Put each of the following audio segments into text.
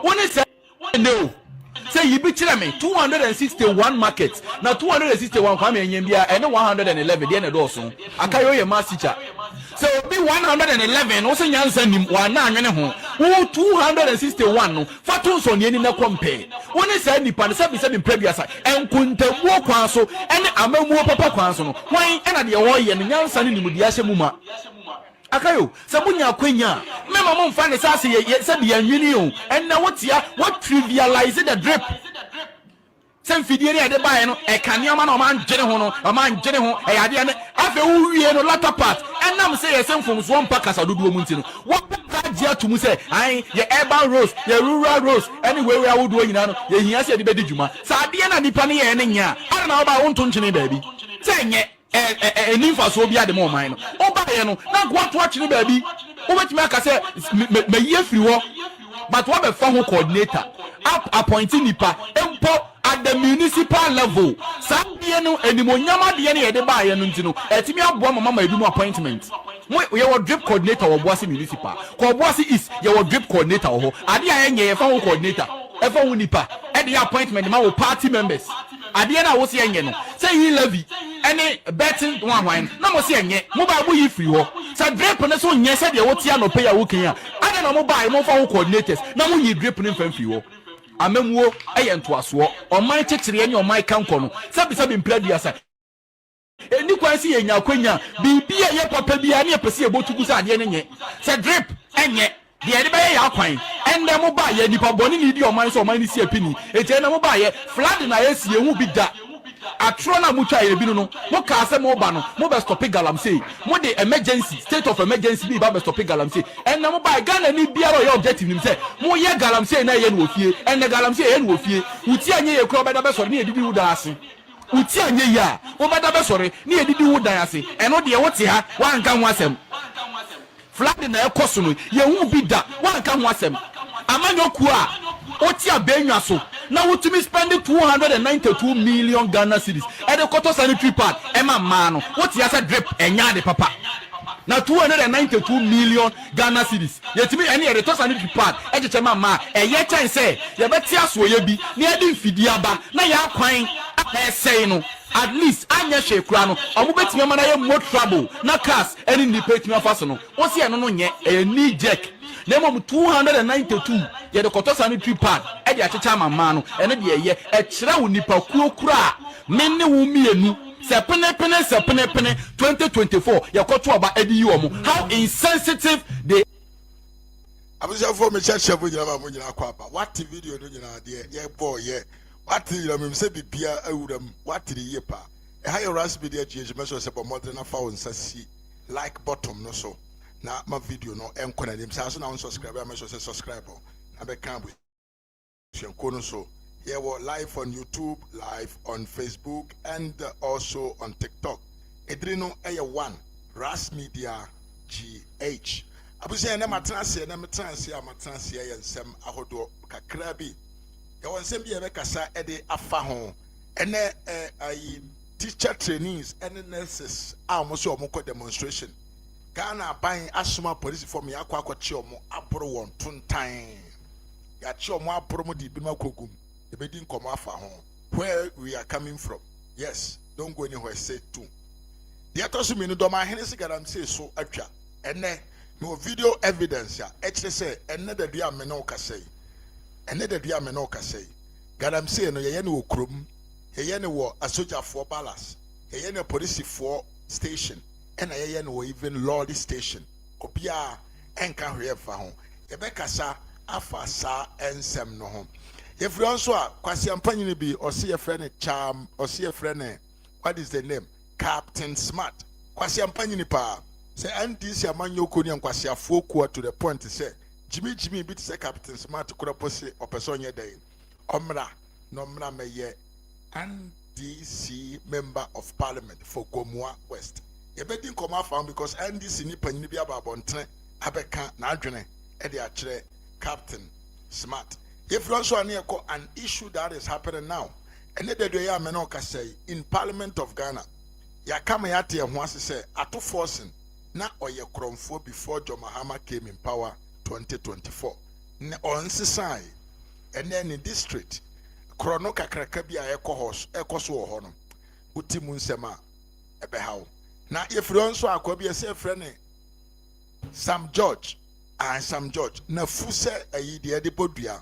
When it say no, say you be chilling me 261 markets. Now 261 come in India and 111 the end of also. Akayo your mass teacher. So be 111 also Yansen one 261 no Fatus on Yenina compare. When it said Nipan 77 previous and Kunte walk so and Amamu Papa Quanson. Why and the Oy and Yansan in Mudiasha Muma. Akayo, Sabunya Quenya, Mamma Mom find a sassy, yet said the union, and now what's ya? What trivialized the drip? Some Fidiria de Bayano, a Kanyaman or man General, a man General, a Adiana, after who we no latter part, and now say a same from one pack as I do Muntino. What that to say, I, your urban rose, your rural rose, anywhere I would do, you know, you said the Bedijuma, Sadiana di Pania and Nya, I don't know about one tunchini baby. Saying it. Ninfa so bia de mo man no oba ye no na watch ni baby obetimi aka say me ye free wo but what be fa ho coordinator up appointing nipa empo at the municipal level sabie no enimonyama de ne ye de ba ye no ntino etimi abo mama edu appointment we your drip coordinator wo boase municipal ko boase is your drip coordinator ho ade a ye fa ho coordinator e fa ho nipa e de appointment ma wo party members ade na wo se enye no say he levy any betting one na mo se enye mo ba bo yi free ho say drip ne so nye say de wo tia no pay ya wo kan ya ade na mo ba mo fa ho coordinators na mo yi drip ne mfa free ho amamuo eye ntoaso o man chekere enye o man kanko no sabi mpladua say eni kwansi ye nya kwanya bibia ye papa bia ne pese e botugu say ade ne nye say drip enye the anybody ya kwan and them buy ye nipa boni ni di o man so man ni si apini e je na mo buy ye flood na ye si ehu bi da atro na mutwa ye bi no mo ka se mo ba no mo be stop galamsey mo de emergency state of emergency bi ba be stop galamsey and na mo buy Ghana ni biara your objective nim say mo ye galamsey na ye no ofie and na galamsey ye no ofie uti anye ye kro be da be sori ni edidi wu da ase uti anye ya wo be da be sori ni edidi wu da ase eno de wo te ha wan kan ho asem flood na ekoso no ye hu bi da wan ka ho asem amanyoku a oti abenwa so na wotumi spend 292 million Ghana cedis e de koto sanitary pad e ma no woti asa drip enya de papa na 292 million Ghana cedis yetimi ene e de to sanitary pad e jeche ma e ye chen say ye beti aso ye bi na e di mfidi aba na ya kwan e sei no at least anya hwe kura no omo betimi ma na ye more trouble na cars ene ni petimi afaso no wo se eno no nye e ni jack na mom 292 ye de koto sanitary pad e de achecha mama no ene de ye e kire wo nipa kura me ne wo mienu sepene 2024 ye koto oba edi yi omo how insensitive they abuja for me church chef nyina ma nyina kwa ba what video no nyina de ye boy ye what you me say bibia awuram what the ye pa e ha your raspberry de GH me so say bo modern na fa won sasi like bottom no so na my video no enkona dem say so na unsubscribe am so say subscribe na be kan bu shenko no so here we live on YouTube, live on Facebook and also on TikTok edrino eye 1 Ras Media GH abusia na matranse na matranse amatanse ye nsem ahodo kakra bi ye wonsem bi ye be kasa e de afa ho ene ai teacher trainees and nurses amoso omko demonstration Ghana ban asoma police form ya kwa kwachi omo aboro won tuntan ya chi omo aboro mo di bi makogum e be di nkomo afa ho where we are coming from. Yes, don't go anywhere, say too. The atosu minu do ma hene sigara say so atwa ene no video evidence ya ekire say ene da dua me no ka say ene da dua me no ka say gadam say no ye ne wo krom ye ne wo asojafo balance ye ne police for station and ye no even lorry station obia enka hwe fa ho ye be kasa afa sa ensem no ho ye free onso a kwase ampanyine bi o se ye frɛ ne charm o se ye frɛ ne what is the name Captain Smart kwase ampanyine pa say NDC amanyoko ni kwase afoku to the point say Jimmy bit say Captain Smart kura pose opeso nye dey omra no mra meye NDC member of parliament for Gomoa West ye be din koma found because NDC ni panyine bi ababonten abeka na adwene e de akire Captain Smart if you also an issue that is happening now and the day I no ka say in Parliament of Ghana ya kama ya te ho ase say ato forcing na oye kromfo before John Mahama came in power 2024 ne on sesai and then in district krono kakraka bi a ekoso wo ho no uti mu nsema ebe hawo na yefiri onso akwa bi ese frɛ ne Sam George na fu se ayi de de podua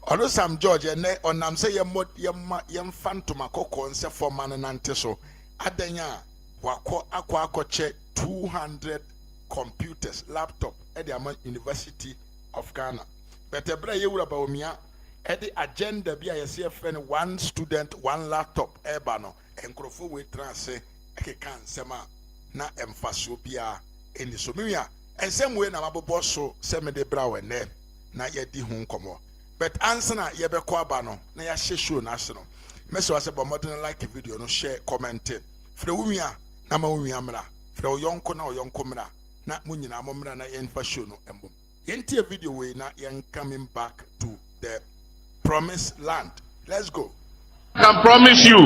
ono Sam George ene onam se yem fantoma kokko nse forma no nante so adanya akwakoche 200 computers laptop at the University of Ghana but ebra yewura ba omia at the agenda bi a yesi friend one student one laptop eba no enkrofo we transe ekeka nsema na emfaso bia eni so miya ensem we na mabobo so se me de bra we ne na yedi hu nkomo but answer na yebekọ aba no na ya show na ase no message was about modern like video no share comment frɛ wumia na ma wumia mra frɛ oyonko na oyonko mra na munyina momra na yenfa show no embom yentie video we na yen coming back to the promised land. Let's go. I can promise you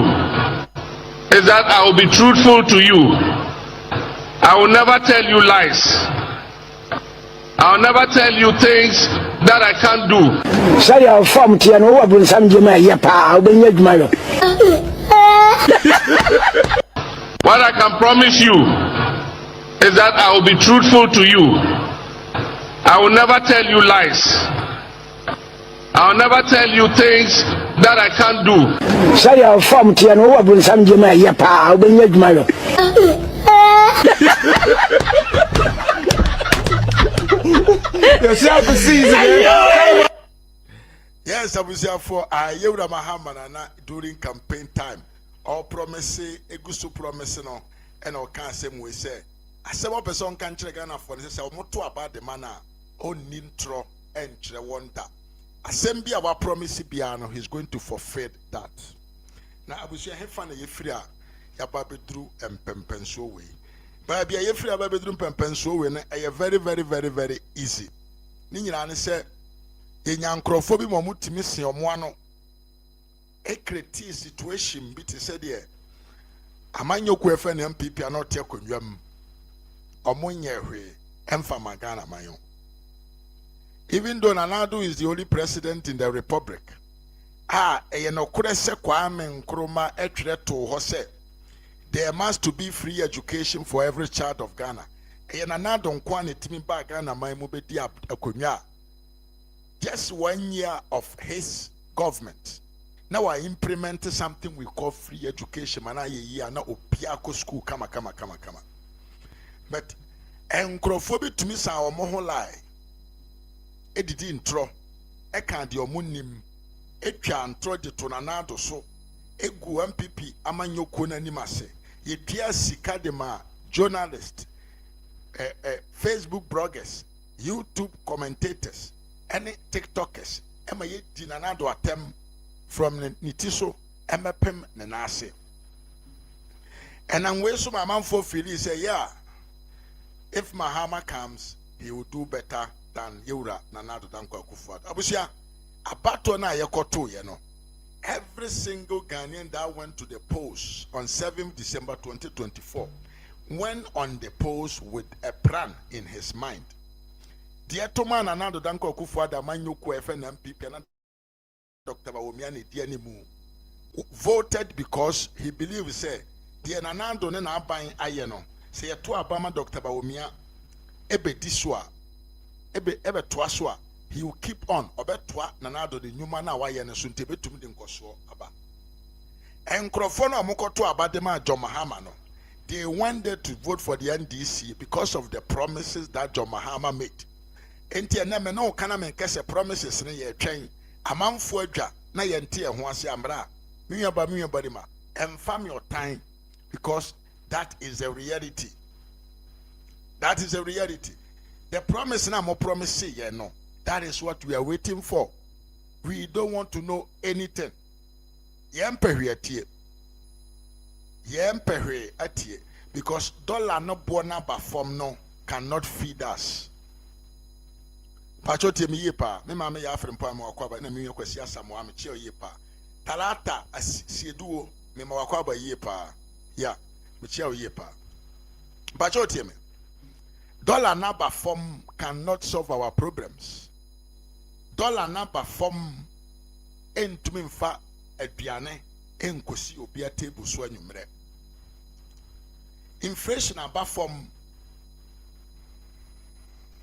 is that I will be truthful to you. I will never tell you lies. I will never tell you things that I can't do. Sorry, I'll form to an over some Jama Yapa, What I can promise you is that I will be truthful to you. I will never tell you lies. I will never tell you things that I can't do. Sorry, I'll form to an over some Jama Yapa, Yes, I was here for Ayura Mahamana during campaign time. All promise, a good promise, no, and all can same way say. I said, what person can check Ghana for this? I want to about the manner, on intro and wonder. Assembly our promise piano, he's going to forfeit that. Now I was here, fun a free, ya baby drew and pempenso way. But be a free a baby drew pempenso way, a very, very, very, very easy. Nina said, in Yankrophobi Momutimisi or Moano. A creative situation, bit said here. A man your quefen MPP are not taking yum. Or Munye, Emfa Magana Mayon. Even though Nanado is the only president in the republic, no kurese kwame nkrumah etre to hose. There must be free education for every child of Ghana. Nanado nkwane timi ba Ghana mai mu bedi akonya. Just 1 year of his government. Now I implement something we call free education. Mana ye year na opiako school kama. But enkrofo to me sa omo lie. Edidi intro eka de omunim etwa antro de to nanado so egu MPP amanyoko nanim ase yetua sika de ma journalists Facebook bloggers YouTube commentators any TikTokers ema ye di nanado atem from nitiso emepem ne nase and I'm way so my man for feel say yeah if Mahama comes he will do better than Yura Nanado Danko Akufo-Addo. Abusia, abato na yekoto ye no. Every single Ghanaian that went to the polls on 7th December 2024 went on the polls with a plan in his mind. Dear Toma Nanado Danko Akufo-Addo Amanyoko FNMP and Dr. Bawumia Dianimu voted because he believes say dear Nanado na buying ayeno say to Abama Dr. Bawumia ebe diswa ebe toaswa he will keep on obetwa Nanado the nyuma na waye ne so ntebetumi de nkoso aba enkrofo no amokoto abadema John Mahama no they went there to vote for the NDC because of the promises that John Mahama made enti na me no kana me kese promises ne ye twen amanfo adwa na ye nte ho ase amra minyaba ma emfam your time because that is a reality. That is a reality. The promise now more promise yeah no. That is what we are waiting for. We don't want to know anything. Yempehwe atie because dollar no bona ba form no cannot feed us. Pachote mi yepa me ma me ya afrem pa ma wakwa na me yakwasi asamo am che yepa. Talata asieduo me ma wakwa ba yepa. Ya me che yepa. Pachote me dollar number form cannot solve our problems. dollar number from entumi mfa aduane enkosi obi a table so anwumre. Inflation aba from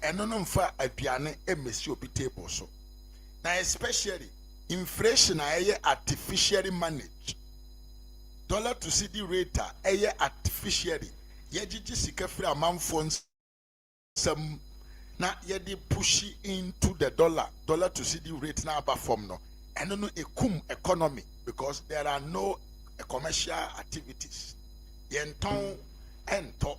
eno no mfa aduane emesi obi table so. Now especially inflation aye artificially managed. Dollar to CD rate aye artificially. Yejiji sika free amanfo some na yedi push into the dollar to CD rate na aba from no. And no ekum economy because there are no commercial activities. Yenton ento.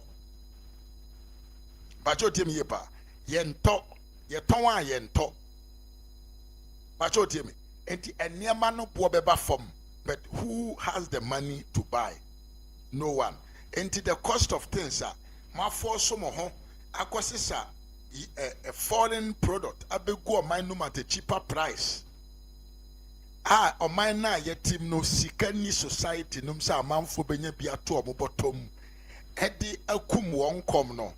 Bacho tim yepa. Yento. Yeton yento. Bacho tim. Enti enyama no po beba from. But who has the money to buy? No one. Enti the cost of things are ma for some ho akwasisa a foreign product abegu mine no at a cheaper price. O mine na yetim no sikani society num sa amanfo benya bia to omobotom edi akum won kom no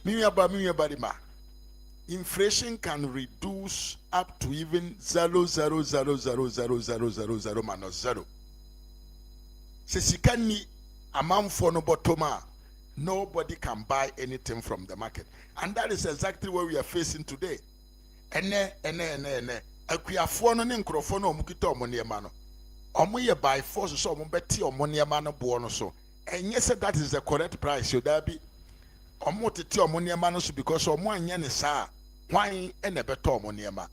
minyaba ma inflation can reduce up to even 0.0000000 minus 0. Se sikani amanfo no botoma, nobody can buy anything from the market, and that is exactly what we are facing today. Ene akuafo no ne nkrofo no omukita omoniema no omoye by force so omobeti omoniema no bo no so enye say that is the correct price so that be omotete omoniema no so because omo anya ne saa hwan ene beto omoniema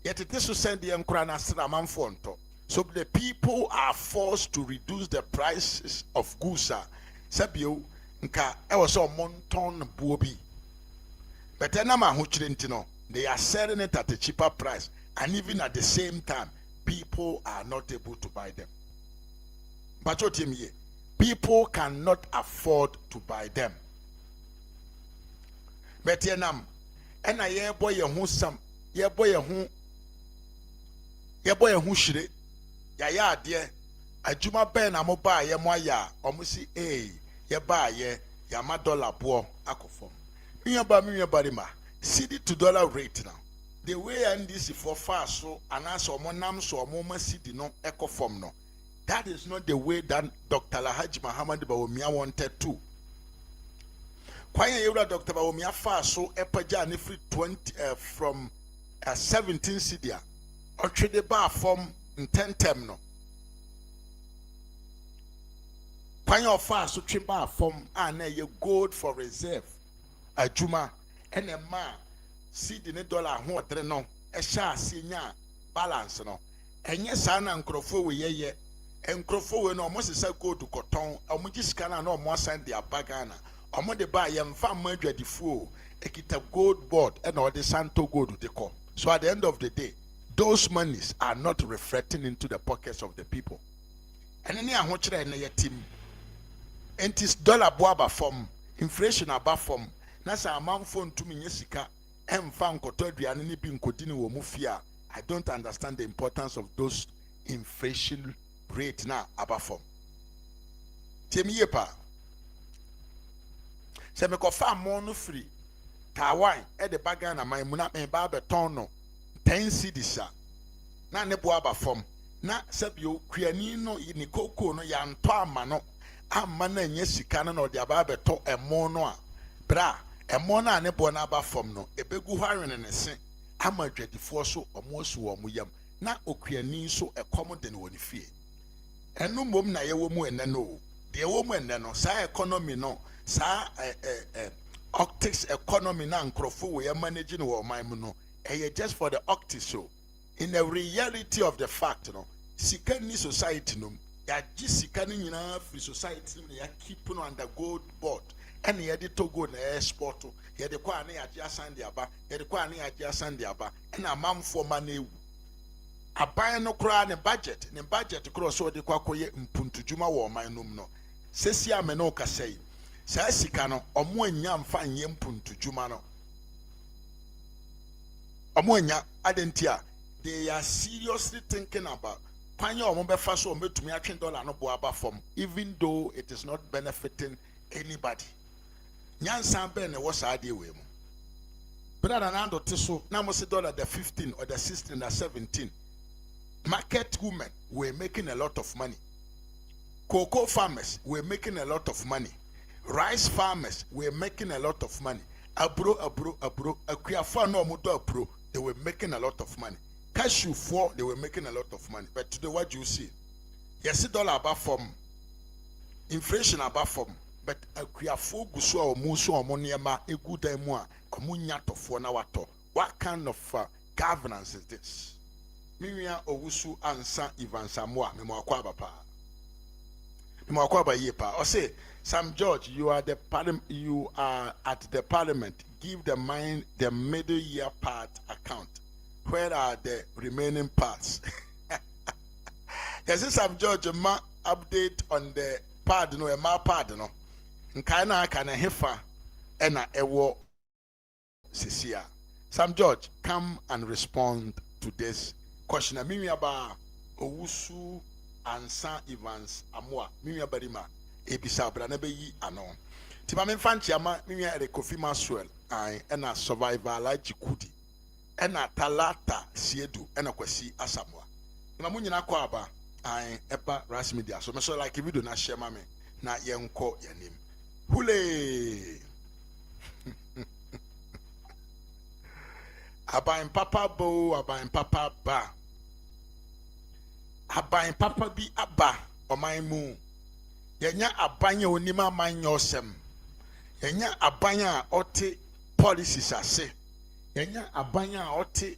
yetete so send the nkra na sra manfo nto. So the people are forced to reduce the prices of goods. Sabio nka e was so monton buobi. But enama ho chirentino, they are selling it at a cheaper price, and even at the same time people are not able to buy them. But what people cannot afford to buy them. But enam ena ye boy hu sam ye boy hu shire ya ade adwuma ben na mo ba ye mo ya omusi ye ba ye ya ma dollar bo akofom miya ma cedi to dollar rate now the way and this for fast so anaso mo nam so mo ma cedi no ekofom no, that is not the way that Dr. Alhaji Muhammad Bawumia wanted to. Kwanye yewra Dr. Bawumia fast so epaja ne free 20 from 17 cedi or trade bar from 10 term no. Kwanye ofa so trimba from na ye gold for reserve adwuma ene ma seed ne dollar ho tre no e sha asenya balance no enye sa na nkrofo we ye nkrofo we no omo sesa gold koton omo gisika na omo asan dia bagana omo de ba ye mfa ma adwadifuo ekita gold board and all the santo gold de ko. So at the end of the day, those monies are not reflecting into the pockets of the people. And any ahochre na yetim entis dollar boaba from inflation above from nasa amanfo ntumi nyesika emfa nkoto aduane ni bi nkodini wo mu fia. I don't understand the importance of those inflation rate na above from. Temiye pa se me ko fa mo no free Taiwan e de baga na man mu na me ba beton no 10 cedis na ne boaba from na sabio kuani no ni koko no ya nto ama no amma na nya sika no de aba beto emo no a bra emo na ne bo na aba from no ebegu hwarene ne se ama dwadifo so omo su omo yam na okuani so ekomo de ne woni fie enu mom na ye wo mu ene no de wo mu ene no sa economy no sa optics economy na nkrofo we manage no wo man mu no just for the optics. So in the reality of the fact no sika ni society no ya sika ni nyina free society no ya keep no under gold board and ya de togo na export ya de kwa na ya ji asan de aba ya de kwa na ya ji asan de aba na amamfo ma na ewu aban no kra ne budget kra so de kwa koye mpuntujuma wo man no no sesi ame no kasai sa sika no omo anya mfa nye mpuntujuma no omo anya adentia they are seriously thinking about kwanya omo befa so ometumi atwen dollar no bo aba from even though it is not benefiting anybody. Nyansan be ne wo sa de we mu Brother Nando Tiso, now must $1 the 15 or the 16 or 17. Market women were making a lot of money. Cocoa farmers were making a lot of money. Rice farmers were making a lot of money. Abro, no mudo abro, they were making a lot of money. Cashew for they were making a lot of money. But today what do you see? Yes, $1 above from inflation above from. But akuafo guso o muso o moniema egudan mu a omunya tofo na wato. What kind of governance is this? Miwia owusu ansa Ivan Samoa memo akwa aba pa. Memo akwa aba ye pa. O say Sam George, you are at the parliament. Give the middle year part account. Where are the remaining parts? Yes, Sam George ma update on the pad no ma pad no. Nkana kana hefa ena ewo sisia. Sam George, come and respond to this question. Mimi aba owusu ansa Evans Amoa. Mimi abarima ebisa bra na beyi ano. Tiba me fanchi ama mimi ere Kofi Maxwell ai ena survivor Alhaji Kudi ena Talata Siedu ena Kwasi Asamoah. Ima mu nyina kwa aba ai eba Ras Media. So me so like video na share ma me na yenko yanim. Hule Abain papa bo, abain papa ba. Abain papa bi aba omai mu. Yenya abanya onima manyosem. Yenya abanya ote policies ase. Yenya abanya ote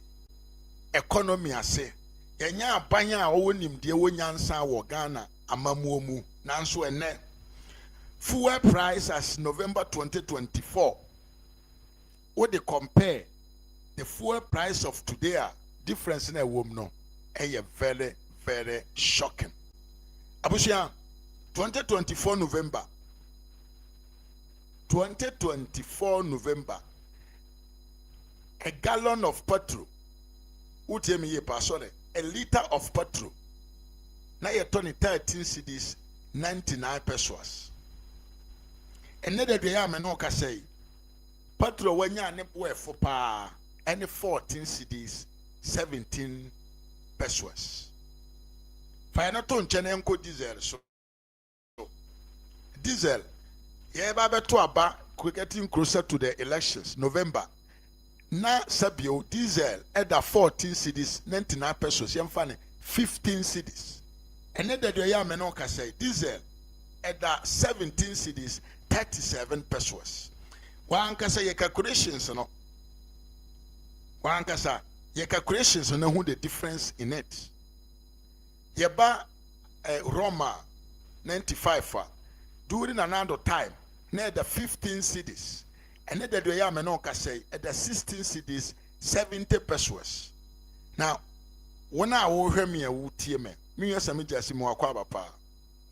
economy ase. Yenya abanya owonim de wonyansa wo Ghana amamuomu. Nanso ene fuel price as November 2024. What they compare the fuel price of today, difference in a woman, no, very, very shocking. Abushia, 2024 November, a gallon of petrol, a liter of petrol, now you're turning 13 cedis, 99 pesos. And neither the Yamanoka say, petrol when you are ne for pa. Any 14 cedis, 17 pesos. Fayanaton Chenenko diesel. So diesel, yeah, Baba to aba, getting closer to the elections, November. Na Sabio diesel at 14 cedis, 99 pesos, yam funny, 15 cedis. And then the Yamenoka say diesel at 17 cedis, 37 pesos. One can say your calculations, no. Wankasa, your calculations on who the difference in it. Yeba Roma 95 during another time, near the 15 cities, and then the Yamanoka say at the 16 cities, 70 pesos. Now, when I will hear me a wootime, me as a mijasimo aquaba pa,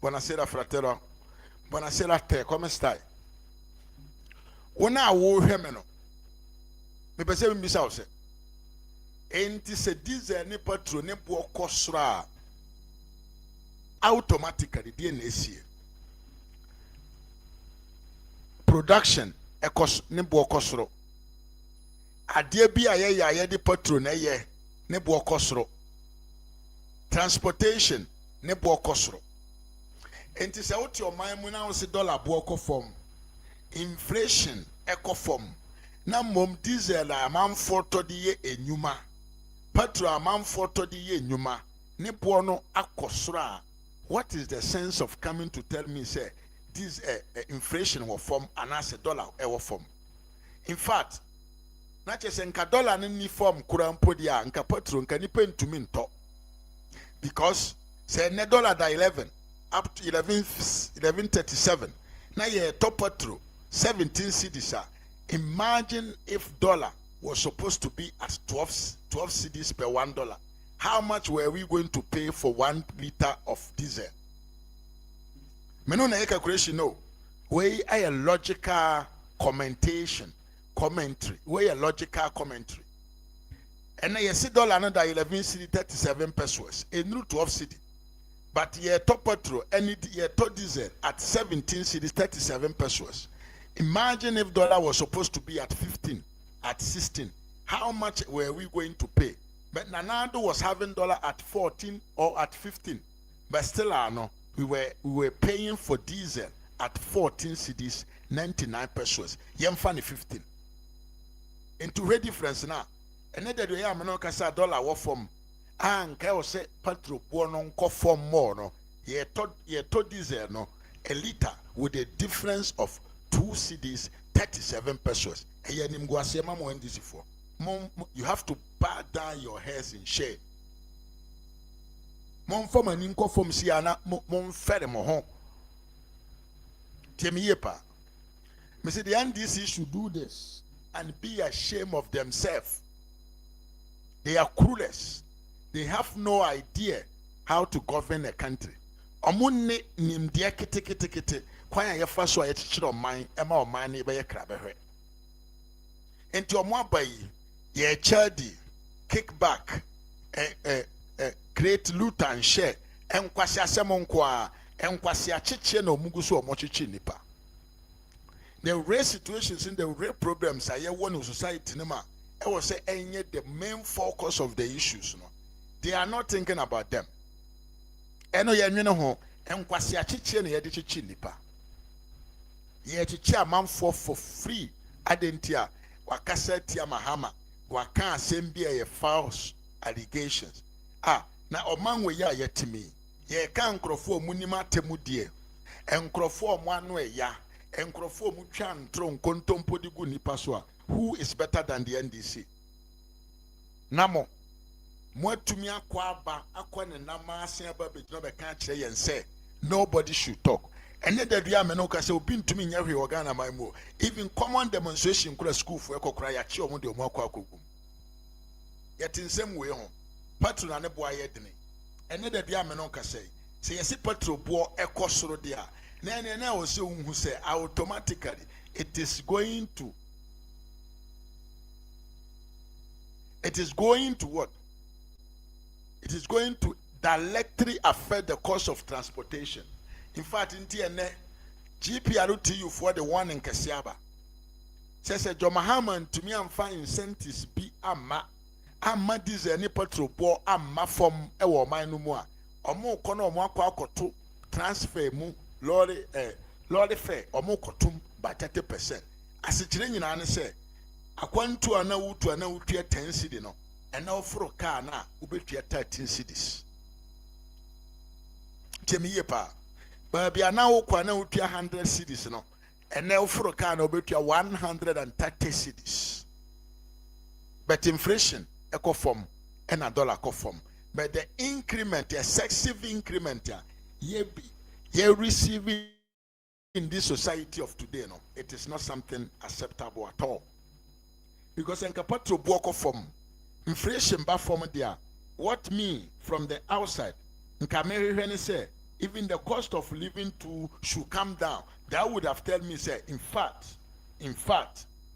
Bonasera fratero, Bonasera te, come stai. When I will hear me no, me perceive me house. Enti se diesel ne petrol ne bo kosra automatically dey na esie production ekos ne bo kosro ade bi aye de petrol na ye ne bo kosro transportation ne bo kosro enti se woti o man mu na wo se dollar bo kofom inflation ekofom na mom diesel a man for to de enyuma petrol amount for to the nyuma nipo no akosra. What is the sense of coming to tell me say this inflation will form and as $1 will form? In fact, not just nka dollar ni form kurampo dia nka petrol nka nipa ntumi nto because say ne dollar da 11 up to 1137 na ye top petrol 17 cedis. Imagine if dollar was supposed to be at 12 cedis per $1. How much were we going to pay for 1 liter of diesel? Menona calculation no. Way a logical commentary. Way a logical commentary. And I see dollar another 11 cedi 37 pesos. A new 12 cedi. But ye top petrol and ye top diesel at 17 cedis 37 pesos. Imagine if dollar was supposed to be at 15. at 16. How much were we going to pay? But Nanado was having dollar at 14 or at 15. But still, we were paying for diesel at 14 cedis, 99 pesos. Yemfani 15. Into the difference now. And then the way I'm not kasa dollar what from. And I say petrol bono ko from more no. Ye to diesel no a liter with a difference of 2 cedis, 37 pesos. And ye nim go asema mo ndisi for. You have to bow down your heads in shame. Mon form and inco from Siana, mon ferry mo home. Temiepa. Me say the NDC should do this and be ashamed of themselves. They are clueless. They have no idea how to govern a country. Omunne nimdia kete kwanya ye fa so ayechiro man ema o man ne be ye krabehwe. Enti omo abayi ye charity kickback create loot and share enkwasi asemo nko a enkwasi acheche na omugu so omocheche nipa. The real situations in the real problems are here one in society nema I was say enye the main focus of the issues no. They are not thinking about them. Eno ye nwene ho enkwasi acheche na ye de cheche nipa. Ye cheche amanfo for free adentia wakasa tia mahama waka asem bia ye false allegations. Na omanwe ya yetimi ye ka nkrofo munima temu die enkrofo mo anu eya enkrofo mu twa ntro nkontompo digu nipa so a who is better than the NDC namo mo atumi akwa ne nama ase aba begino be ka kire yen say nobody should talk ene da dua me no ka say obi ntumi nya hwe Ghana man mo even common demonstration kura school for ekokora ya chi omo de omo akwa akogum yet in same way ho patron ne boa ye dene ene da bia me no ka say yesi patron boa ekosoro de a na o se unhu say automatically it is going to what? It is going to directly affect the cost of transportation. In fact, in TNA, GPRTU for the one in Kasiaba says a Jomahaman to me and find incentives be amma diesel any petrol poor amma from ewo mine no more. Omo kono omo akwa to transfer mu lorry fare omo kotum by 30%. As it nyina ne say akwantu ana wutu 10 cedi no and now for a car na ubetua 13 cedis. Temi pa but bia na wo kwa na wutua 100 cedis no and now for a car na ubetua 130 cedis. But inflation eco form and a dollar co form. But the increment, excessive increment, ye receiving in this society of today, no, it is not something acceptable at all. Because in Kapatro Boko form, inflation ba form there, what me from the outside, in Kameri say, even the cost of living too should come down. That would have told me, say, in fact,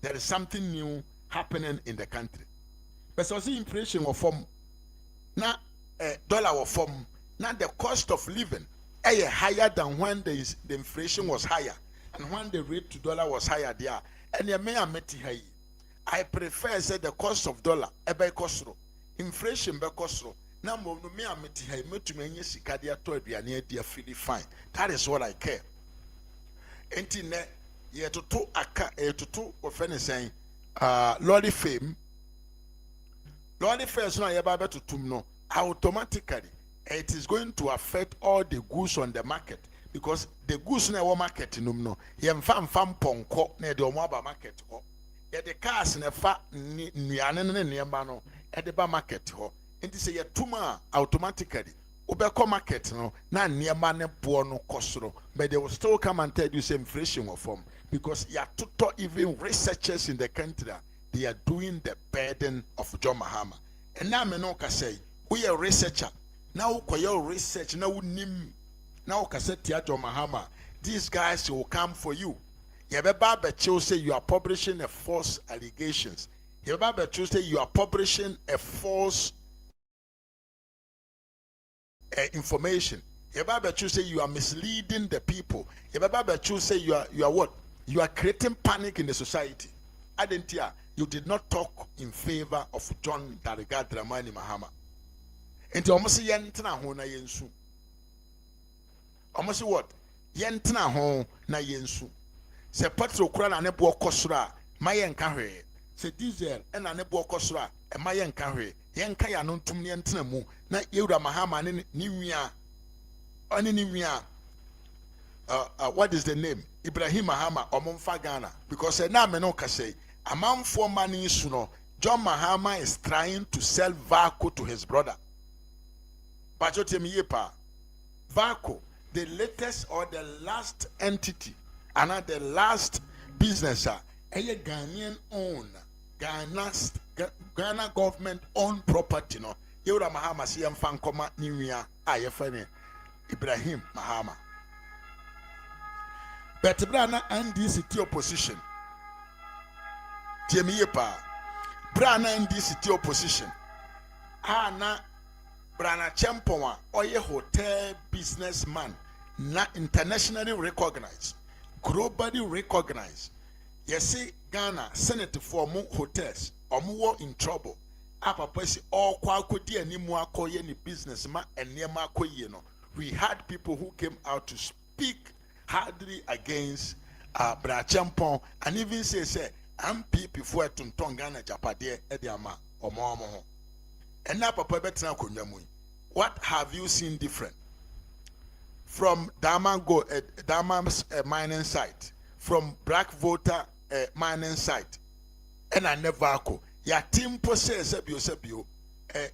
there is something new happening in the country. But so see inflation of form, now dollar of form, now the cost of living is higher than when the inflation was higher and when the rate to dollar was higher there. And you may have high. I prefer say the cost of dollar ebe kosro, inflation be kosro. Now me ameti high me to me sikadia to aduane dia feel fine. That is what I care. Enti ne ye toto aka toto ofene saying lorry fame so na ye ba be tutum no automatically it is going to affect all the goods on the market because the goods na wo market num no ye mfa ponko na de omo aba market ho ye the cars na fa nuane ne niema no e de ba market ho enti say ye tuma automatically obeko market no na niema ne bo no kosoro but they will still come and tell you say inflation will form because ya tuto even researchers in the country they are doing the burden of John Mahama and now me no ka say we a researcher now ko your research now nim now ka say tia John Mahama these guys will come for you you beba be say you are publishing a false allegations you beba be say you are publishing a false information you beba be say you are misleading the people you beba be say you are what you are creating panic in the society Adentia, you did not talk in favor of John Dariga Dramani Mahama. And almost yentana ho na yensu. Almost what? Yentana ho na yensu. Se patro kura na nebo kosra, mayen kahwe. Se diesel and a nebo kosra, and mayen kahwe. Yenka ya non tum yentana mu, na Yura Mahama niwia. Oni niwia. What is the name? Ibrahim Mahama Omumfa Ghana. Because na me no ka say, a man for money suno, John Mahama is trying to sell Vaco to his brother. Vaco, the latest or the last entity, and the last business, a Ghanaian owned, Ghana government owned property. No, Yura Mahama siyam fankoma niwia ayefane Ibrahim Mahama. But Brana NDC opposition. Tiemiyepa. Brana NDC opposition. Na Brana Champoma, oye hotel businessman, na internationally recognized, globally recognized. You see, Ghana Senate for more hotels, or more in trouble. Apa pesi all kwakodi ani mu akoye ni businessman and niema akoye no. We had people who came out to speak hardly against Brachampon and even say MP before to Ghana Japade Ediama or Momo. And now Papa Betina Kunyamui. What have you seen different? From Daman's mining site, from Black Voter mining site, and I never go. Ya team possess Sebio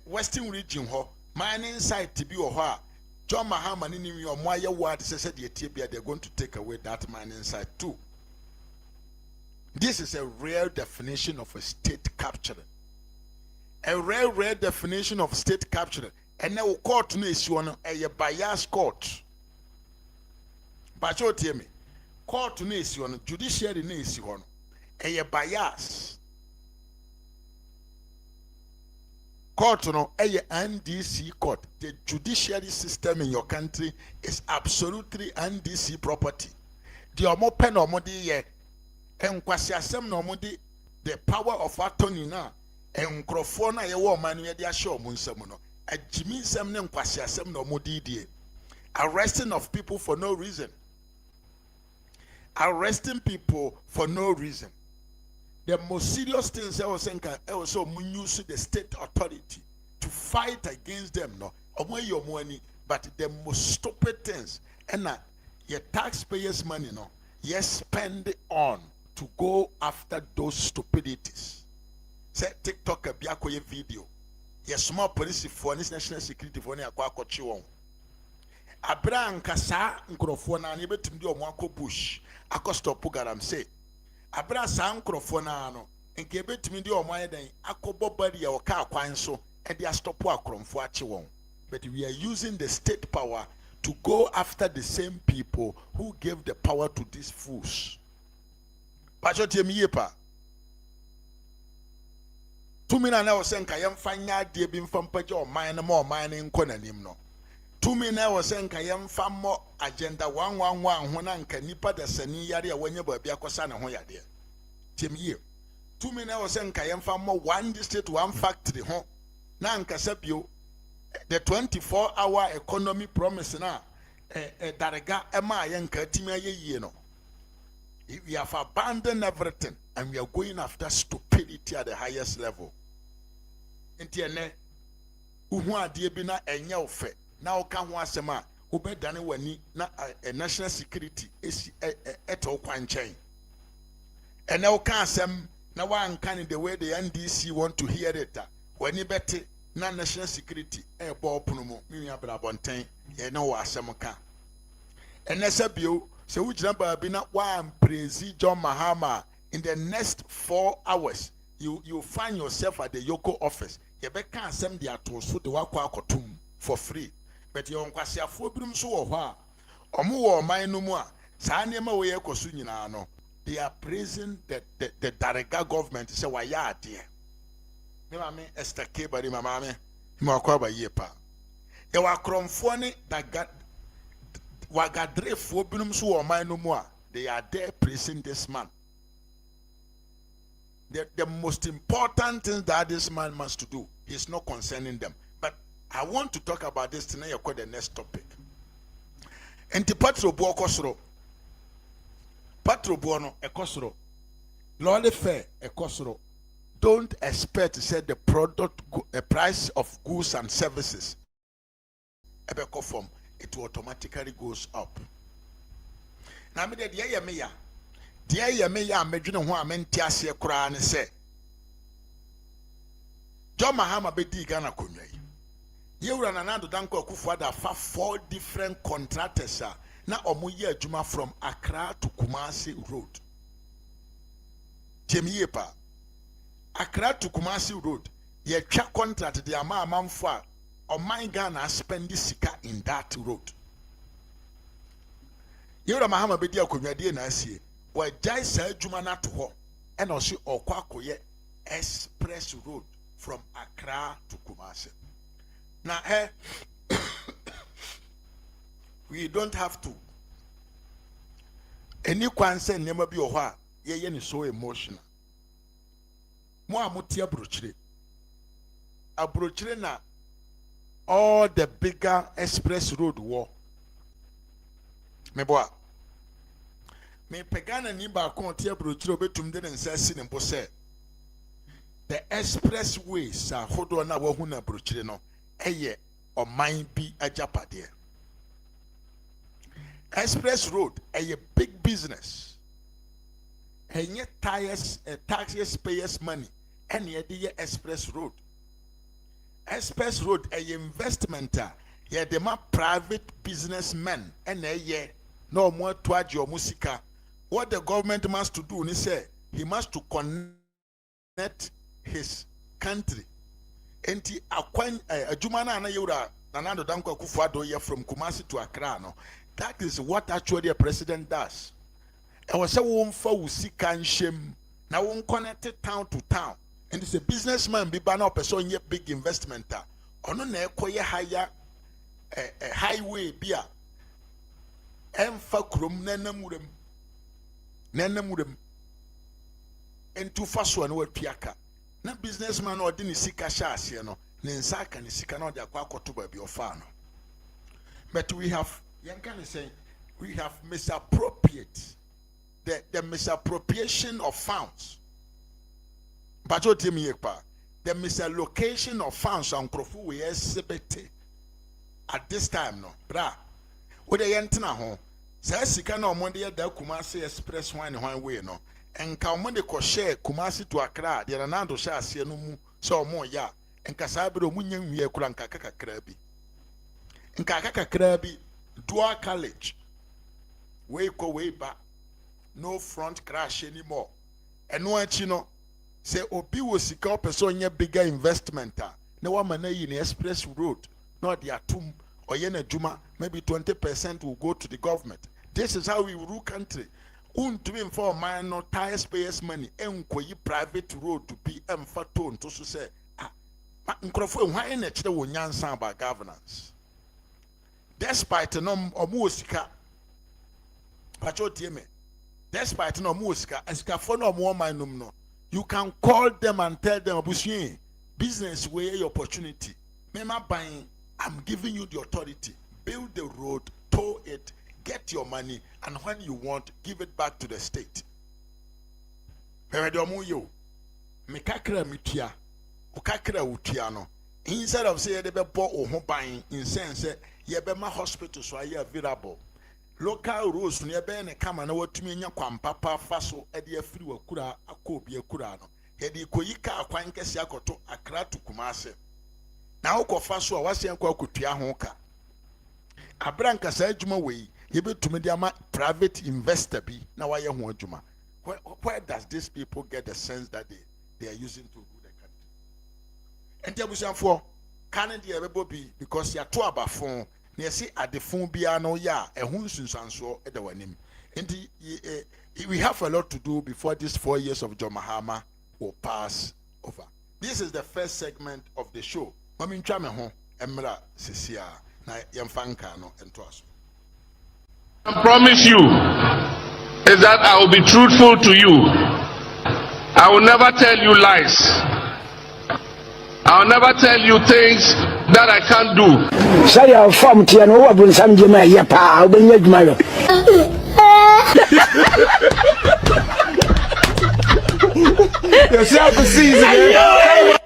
Western region ho mining site to be or John Mahama in your Maya word says they're going to take away that mining site too. This is a rare definition of a state capturing. A rare definition of state capturing. And now court no issue on a bias court. But you tell me, court no issue on judiciary no issue on a bias. Court no a NDC court. The judiciary system in your country is absolutely NDC property. The omo pen omo di ye enkwasi asem no omo di the power of attorney na enkrofo na ye wo man ye di ahye omo nsam no ajimi nsam ne enkwasi asem no omo di die. Arresting of people for no reason. Arresting people for no reason. The most serious things I was saying, also use the state authority to fight against them. No, your money, but the most stupid things, and your taxpayers' money, no, you spend it on to go after those stupidities. Say TikTok a biakoye video. Your small police for this national security for any akwakochiwon. Abraham kasa nkrofona ni betumdi omwako bush akostop garam say. Abra san krofona no enke betimi de omo ayeden akobo bari ya oka akwan so e de stop akromfo ache won. But we are using the state power to go after the same people who gave the power to these fools. Pachotie mi yepa. Tumina na osenka yemfanya de bi mfampaje o man na mo man nko nanim no. Tumi na osenka yemfa mo agenda 111 ho na nka nipa da sani yare a wanya baabi akosa na ho yade. Temiye. Tumi na osenka yemfa mo one district one factory ho na nka sabio the 24-hour economy promise na Dariga ema yenka timi ayeye no. We have abandoned everything and we are going after stupidity at the highest level. Entiene uhu ade bi na enya ofe na oka ho asema obedane wani na national security esi eto kwanchen ene oka asem na wankan the way the NDC want to hear it wani beti na national security bo opono mu mi abrabonten ye na wo asem ka ene sabio se wujina ba bi na wan praise John Mahama in the next 4 hours you find yourself at the Yoko office you be can asem dia to so de wakwa akotum for free. But you kwasi afo birum so wo ho a omo wo man no mu a saa nema we yekoso nyina no they are praising the Dariga government say wa ya ade me ma me Esther Kebari mama me me akwa ba yepa ye wa kromfo ne daga wa gadrefo birum so wo man no mu a they are there praising this man. the most important thing that this man must do is not concerning them. But I want to talk about this tonight. Call the next topic. Enti patro bo okosoro. Patro bo no ekosoro. Lordy fair ekosoro. Don't expect to say the price of goods and services ebeko form. It automatically goes up. Now me de ye me ya. De ye me ya medwene ho amenti ase kura ne se. John Mahama bedi Ghana konwa yi. Yewura Nana Addo Dankwa Akufo-Addo fa 4 different contractors na omo ye adwuma from Accra to Kumasi Road. Jemiye pa. Accra to Kumasi Road. Ye twa contract de ama amamfo a Oman Ghana spend sika in that road. Yewura Mahama bedi akonwa de na asie. Wa jai sa adwuma na to ho. E na o se okwa akoye express road from Accra to Kumasi. Now, we don't have to. Any kwanse never be oha. Ye ni so emotional. Mo amuti abrochire. Abrochire na all the bigger express road war. Me boa. Me pegana ni ba kon ti abrochire obetum de nsa si ne mpo se. The expressways are hodo na wa hu na abrochire no. Eye or mine be a japade. Express road, a big business. And yet tires, taxes, payers money. And yet the express road. Express road, a investment. Ye the ma private businessmen. And a ye no more to add your musica. What the government must to do, he say, he must to connect his country. Enti akwan adwuma na Yewura Nana Addo Dankwa Akufo-Addo ye from Kumasi to Accra no. That is what actually a president does. E was say won fa usika nshem na won connect town to town. And it's a businessman be ba na person ye big investment a. Ono na ekoye higher highway bia. Emfa krom nanamurem. Nanamurem. Entu faso na wapiaka. Na businessman or dini sika shas, you know, Nensaka ni sika no de akwakoto ba bi ofa no. But we have we have misappropriate the misappropriation of funds. But what do you mean? The misallocation of funds on Krofu we exhibit at this time no. Bra. What the yentina ho. Say sika no mo de da Kumasi express one way no. Enka omo ko share Kumasi to Accra de Nana Addo sha ase no mu so omo ya enka sabe do munya nwie kura nka kakra bi nka kakra bi dual college we ko we ba no front crash anymore eno achi no say obi wo sika person nya bigger investment na wa mana yi na express road no de atum oye na djuma maybe 20% will go to the government. This is how we rule country. To be for minor tires payers money and private road to be tone to say why in about governance. Despite no musika despite no musika as no more minum no, you can call them and tell them business where your opportunity. Mema buying, I'm giving you the authority. Build the road, tow it. Get your money, and when you want, give it back to the state. Instead of saying they be bought or buying, in sense, ye be my hospitals so are available. Local rules near Ben come and what to me papa faso edia free kura akobie kurano. Hedi koyika akwanke siakoto Accra to Kumasi. Now ko faso was yanko kutia honka. Abranka sa adwuma wei ye betumi de ama private investor bi na waye ho adwuma. Where does these people get the sense that they are using to rule the country? And abusanfo Canada ebebo bi because ya to abafon na ye say adefon bia no ya ehun sunsanso e da wanim. And we have a lot to do before these 4 years of John Mahama will pass over. This is the first segment of the show. Mami ntwa me ho emra sisia. I promise you is that I will be truthful to you. I will never tell you lies. I will never tell you things that I can't do. Say our form Tiano over some Jimmy Yapa, when you admire. Yourself a season.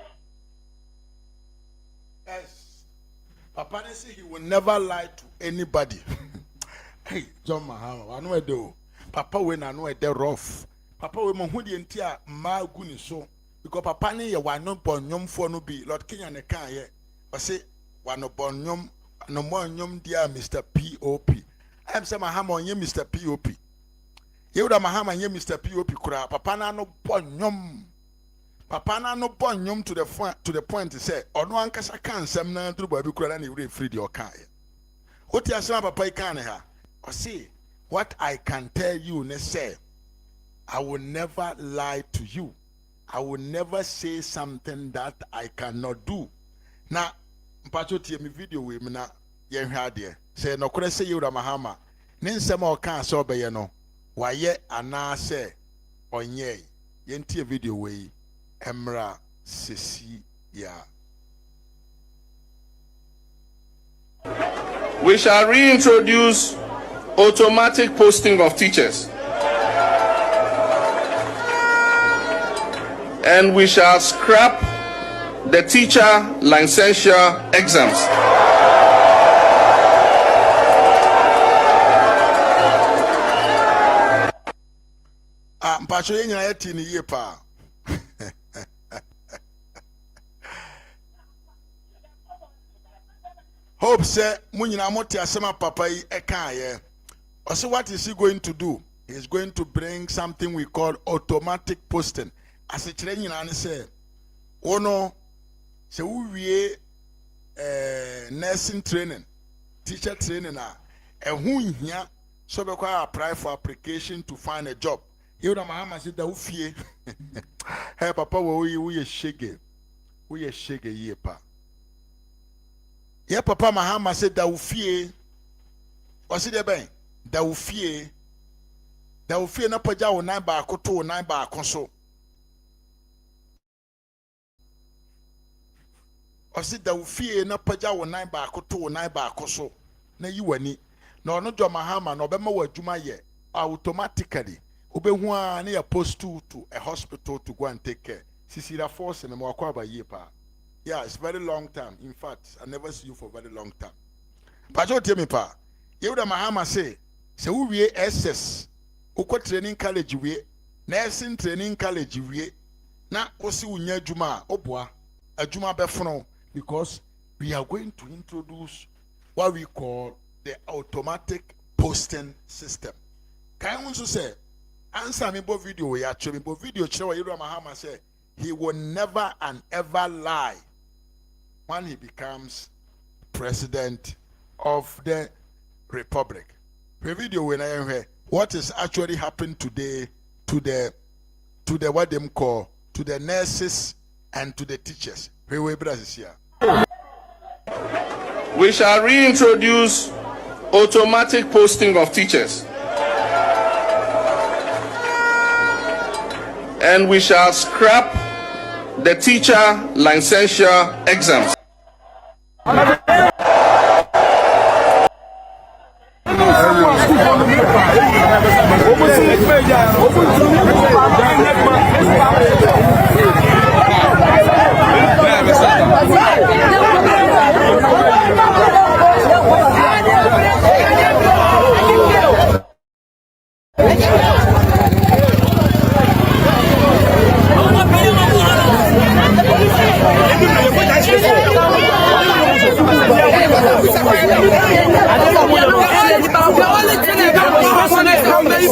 Papa say he will never lie to anybody. Hey, John Mahama, I know it do. Papa when I know it de rough. Papa we mo hudi entia ma guni so because papa ne ye wa no bonyom fo no bi Lord Kenya ne kan ye. O say wa no bonyom no mo nyom dia Mr. POP. I am say Mahama onye Mr. POP. Ye would Mahama onye Mr. POP kura papa na no bonyom. Papa na no bonyom to the point to say ono ankasa kan sem na duru ba bi kura na ne we free the okan ye. What you say papa kan ha? O say what I can tell you ne say I will never lie to you. I will never say something that I cannot do. Now, mpacho tie me video we me na ye hwa de. Say no kore say Yura Mahama. Ne nsem o kan so be ye no. Wa ye ana say onye. Ye ntie video we emra sesi ya. We shall reintroduce automatic posting of teachers. And we shall scrap the teacher licensure exams. Mpacho ye nyina ye ti ni ye pa. Hope say munyina moti asema papa yi ekan ye. Also what is he going to do? He is going to bring something we call automatic posting. As a training and say, oh no, so we nursing training, teacher training, and who here so because apply for application to find a job. You know, Mahama said that fear. Hey, Papa, we a shaggy, ye pa. Yeah, Papa Mahama said that fear. Was it a bang? That fear na paja o nine ba koto o nine ba konso. Osi da ufie na paja wo nan ba akoto wo nan ba akoso na yi wani na ono John Mahama na obema wa adwuma ye automatically obehu a na ya post to a hospital to go and take care sisira force na mo akwa ba ye pa. Yeah, it's very long time. In fact, I never see you for very long time. But you tell me pa, you da Mahama say wo wie SS uko training college wie nursing training college wie na osi unya adwuma obua adwuma befono. Because we are going to introduce what we call the automatic posting system. Can I also say, answer me bo video we actually bo video Chira Yura Mahama say he will never and ever lie when he becomes president of the republic. The video when I am here, what is actually happened today to the what them call to the nurses and to the teachers. We shall reintroduce automatic posting of teachers. And we shall scrap the teacher licensure exams.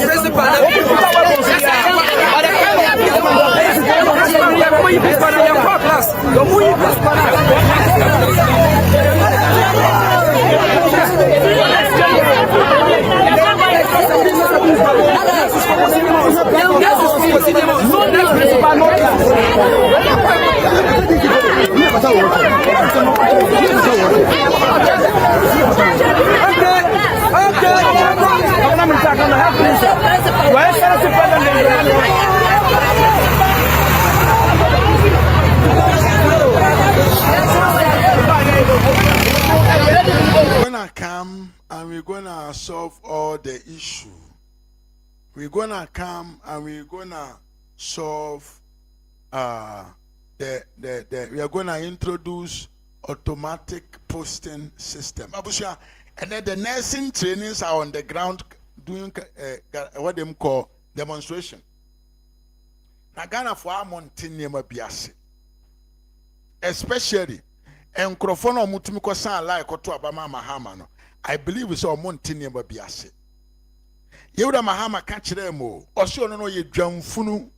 Principal come and we're gonna solve all the issue. We're gonna come and we're gonna solve we are gonna introduce automatic posting system. Abusha, and then the nursing trainings are on the ground doing what they call demonstration. Na Ghana for our mountain biase, especially enkrofo na omutumi ko san like to Abama Mahama no. I believe we saw mountain biase. Yewura Mahama ka kire mo o se ono no ye dwamfunu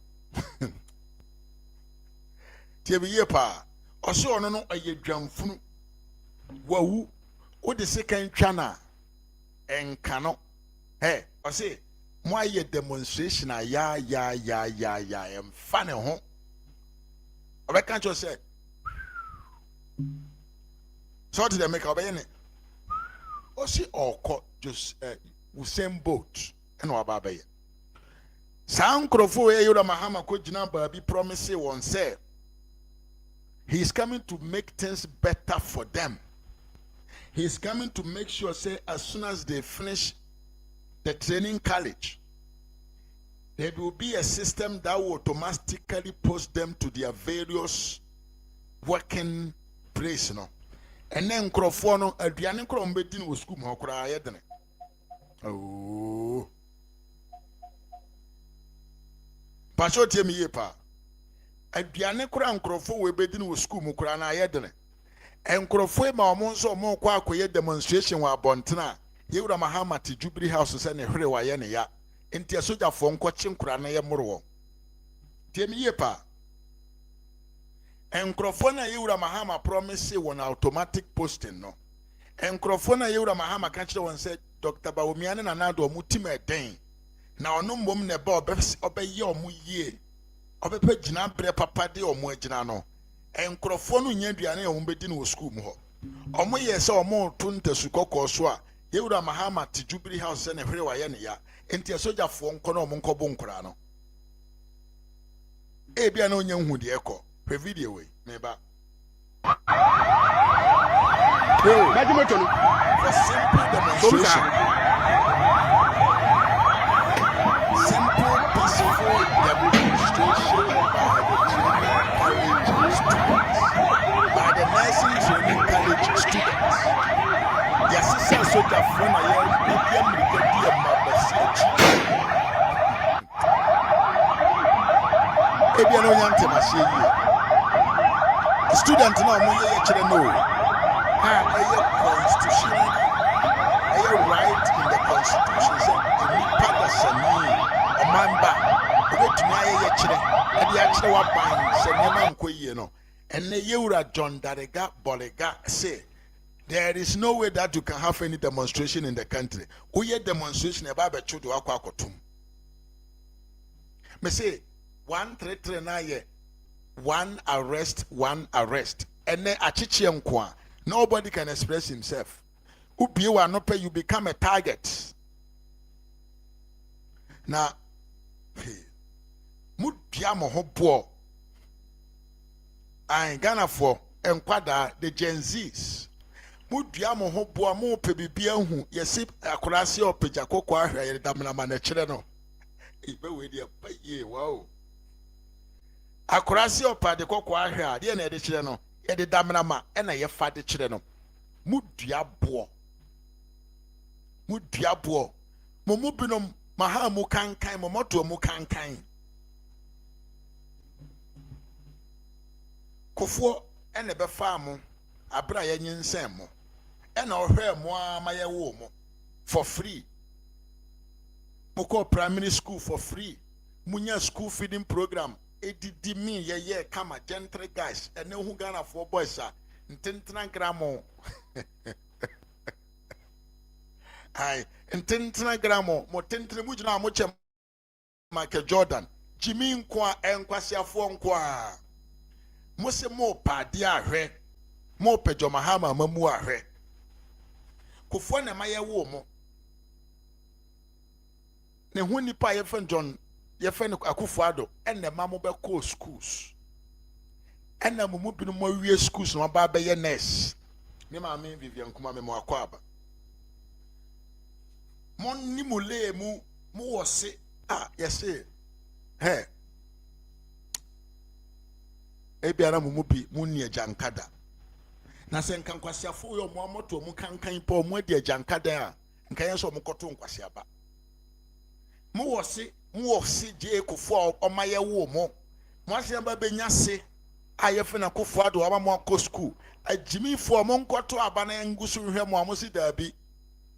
tie bi ye pa o se ono no ye dwamfunu wawu o de second twana enka no o se mo aye demonstration ya em fa ne ho o be kan cho se so to the make obey ne o se okọ just Usain Bolt and Wababe. Sound Crofo Yura Mahama ko jina baby promise one say he's coming to make things better for them. He's coming to make sure say as soon as they finish the training college, there will be a system that will automatically post them to their various working place, you know. And then Crofo no aduane kro mbedin wo school mo kra ayedene. Oh. Pastor tell me ye pa. Aduane kura nkrofo we bedin wo school mu kura na ayedene. Nkrofo ma omo nso omo kwa akoye demonstration wa abontena. Yewura Mahama ti Jubilee House se ne hwere wa ye ne ya. Enti asoja fo nkwachi nkura na ye moro. Tell me ye pa. Nkrofo na Yewura Mahama promise won automatic posting no. Nkrofo na Yewura Mahama ka kire won say Dr. Bawumiane na nado mutima eden na ono mbom ne ba obeye omu yie obepe gina bre papa de omu agina no enkrofo no nya duane e omu bedi no school mu ho omu ye se omu to ntasu kokko so a Yewura Mahama ti Jubilee House ne hwere wa ye ne ya enti asojafo nko na omu nkobo nkura no e bia na onya hu de ekọ hwe video we me ba for simple demonstration. Simple, peaceful demonstration by the nursing training college students. The assistant soldier from a year, medium brigadier Mabasiachi. Ebiano Yante Machine. Student now, no. Constitutional, right in the Constitution. The Nipada Sani, a mamba, go to my children, and the actual one bang, Senaman Quayeno, and the Yura John Darega Bolega say, there is no way that you can have any demonstration in the country. We had demonstration about the Chudu Aquacotum. Me say, 139, one arrest, and then a Chichian Kwa. Nobody can express himself. Upiwa anope, you become a target. Now, mudiamo hobo. I Ghana for enkwada the Gen Zs. Mudiamo hobo mo pebibia hu yesi akurasi opeja kokwa ahwa ye damna ma na kire no. Ibe we dia paye wow. Akurasi opade kokwa ahwa de na de kire no. Yede damna ma ena ye fa de kire no muduabo mo binom maha mu kankan mo moto mu kankan kofo ena be fa mo abra ye nyinsem mo ena ohwe mo amaye wo mo for free mo ko primary school for free munya school feeding program edidi mi ye kama gentle guys ene hu Ghana for boys a ntentena gramo ai ntentena gramo mo tentene mu gina mo chem Michael Jordan Jimmy nkwa enkwasiafo nkwa mo se mo pade ahwe mo pejo Mahama mamu ahwe kofo na maye wo mo ne hu nipa ye fen John ye fen Akufo-Addo enne ma mo be call schools enne mo binu mo wie schools no ba be ye nurse me ma me Vivian Kuma me mo akwaba Mon nimule mu was yes, hey. Ebiana mumubi munia jankada. Na sen kan kwasia fo yo mo moto mu kan po mu de jankada a nkan yeso mo koto nkwasia ba. Mu wose je kofo omaye wo mo. Mo asia ba benya se ayefe na kofo ado ama mo ko school. Ajimi fo mo nkoto aba na ngusu hwe mo amosi dabi.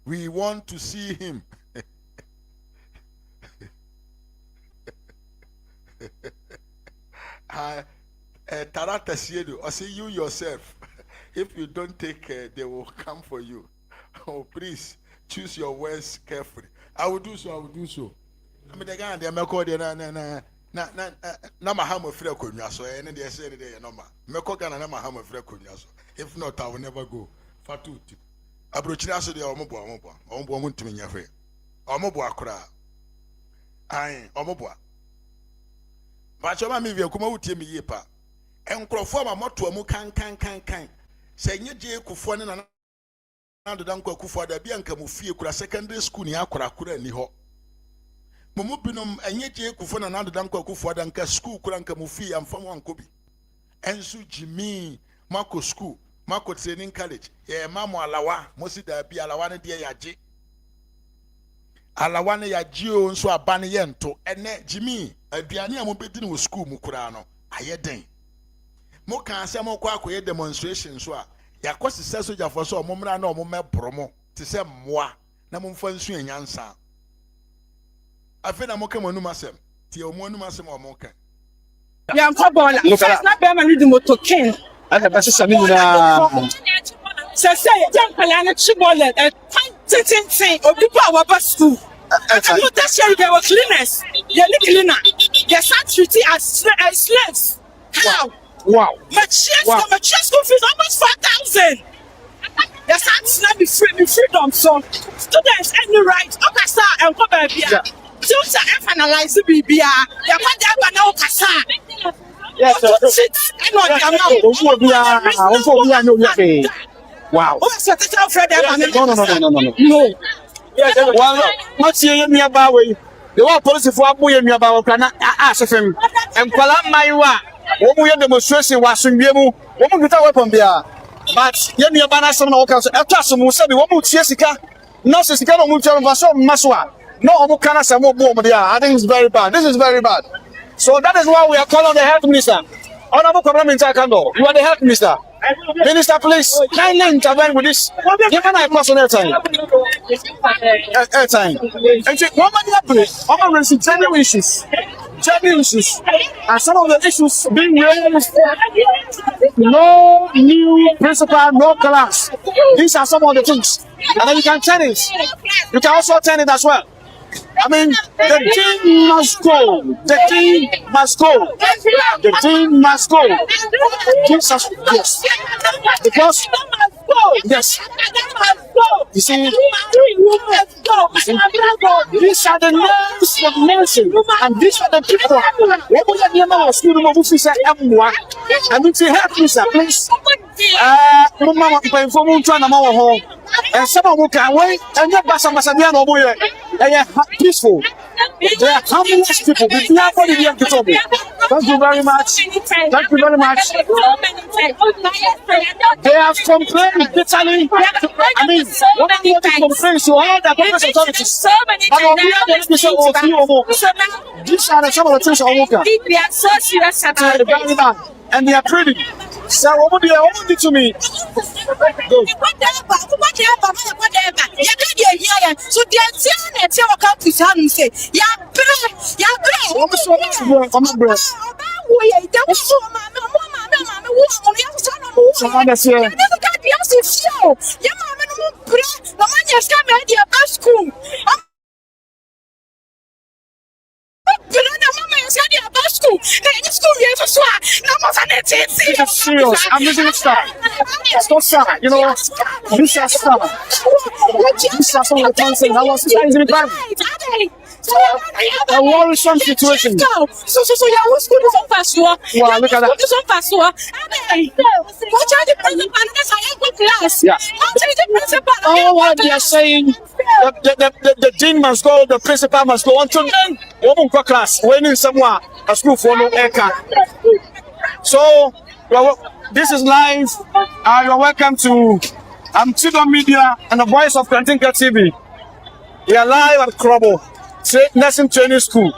We want to see him. Tarata Siedo, I say you yourself. If you don't take care, they will come for you. Oh, please choose your words carefully. I will do so. I mean, the guy, they make all the na mahama free kunya so and they say they no ma. Meko Ghana na mahama free kunya so. If not, I will never go. Fatuti. Abrochina so they omobo muntimi nyafe. Omobo akra. Ai, omobo. Ba choma mi vie kuma utie mi yepa. Enkrofo ma moto mu kan. Se nye je kufo ne na dodan kwa kufo da bia nka mu fie kura secondary school ni akura ni ho. Mumu binom enye je kufo na dodan kwa kufo da nka school kura nka mu fie amfam anko bi. Ensu jimi mako school, mako training college. Ye mamu alawa, mosi da bia alawa ne de yaje. Alawa ne yaje o nso aba ne ye nto. Ene jimi aduane a mo bedi no school mu kura no ayeden. Mo kan se mo kwa akoye demonstration so a yakosi se soja for so mo mra na mo mebro mo te se moa na mo mfa nsu anyansa afi na mo ka mo numa sem tie o mo numa sem o mo kan ya mfa bola first na be ma ni di motoken Aka ba sisa mi na. se ya mpala na chibola tintin obi pa wa ba school mo ta share there were cleaners ya ni cleaner ya sat treaty as slaves. How? Wow. My chest school fees almost 4,000. Yes, that's not be freedom. So students any right. Okay, sir, and come back here. Tutor analyze the BBR. You can't have no kasa. Yes, I know. Wow. Oh, so that's how Fred. No. Well, what's your nearby way? The one policy for Abu Yaba Kana ask him. And Palamaiwa. Omu ye demonstration wa sunbiemu omu bita weapon bia but ye nua bana som na woka so etaso mu se bi omu tie sika no se sika no mu twa no so maso a no omu kana se mo bo omu dia. I think it's very bad. This is very bad. So that is why we are calling the health minister. Honorable Commander Kando, you are the health minister. Minister, please kindly intervene with this. Give an eye person airtime. And take one money please. I'm raising genuine issues. And some of the issues being raised. No new principal, no class. These are some of the things. And then you can turn it. You can also turn it as well. I mean, the team must go. The team must go. The team must go. Yes. Because, yes. You see, these are the names of nation. And these are the people. What was the name of school of officer M1? And if you help me, sir, please. Mama, I'm for trying to home. And some of them can wait and get back some Masabian over here. They are peaceful. They are harmless people. Thank you very much. Thank you very much. They have complained bitterly. I mean, what are you complaining to all the government authorities? But on the other hand, these are some of the things on Woka. And they are pretty. So what do you to me? Go. So It's serious. I'm losing start. It's not sad. You know, this is start. This is some of the things I was trying to be a worrisome situation. So yeah, what's good is on fast. Wow, look at that. What is on fast? What are the principal? Yeah. Oh, what they are saying the dean must go, the principal must go. Until then, we go class. We need someone a school for no aircraft. So this is live. You're welcome to Tidon Media and the Voice of Kantinka TV. We are live at Krobo Nursing Training School.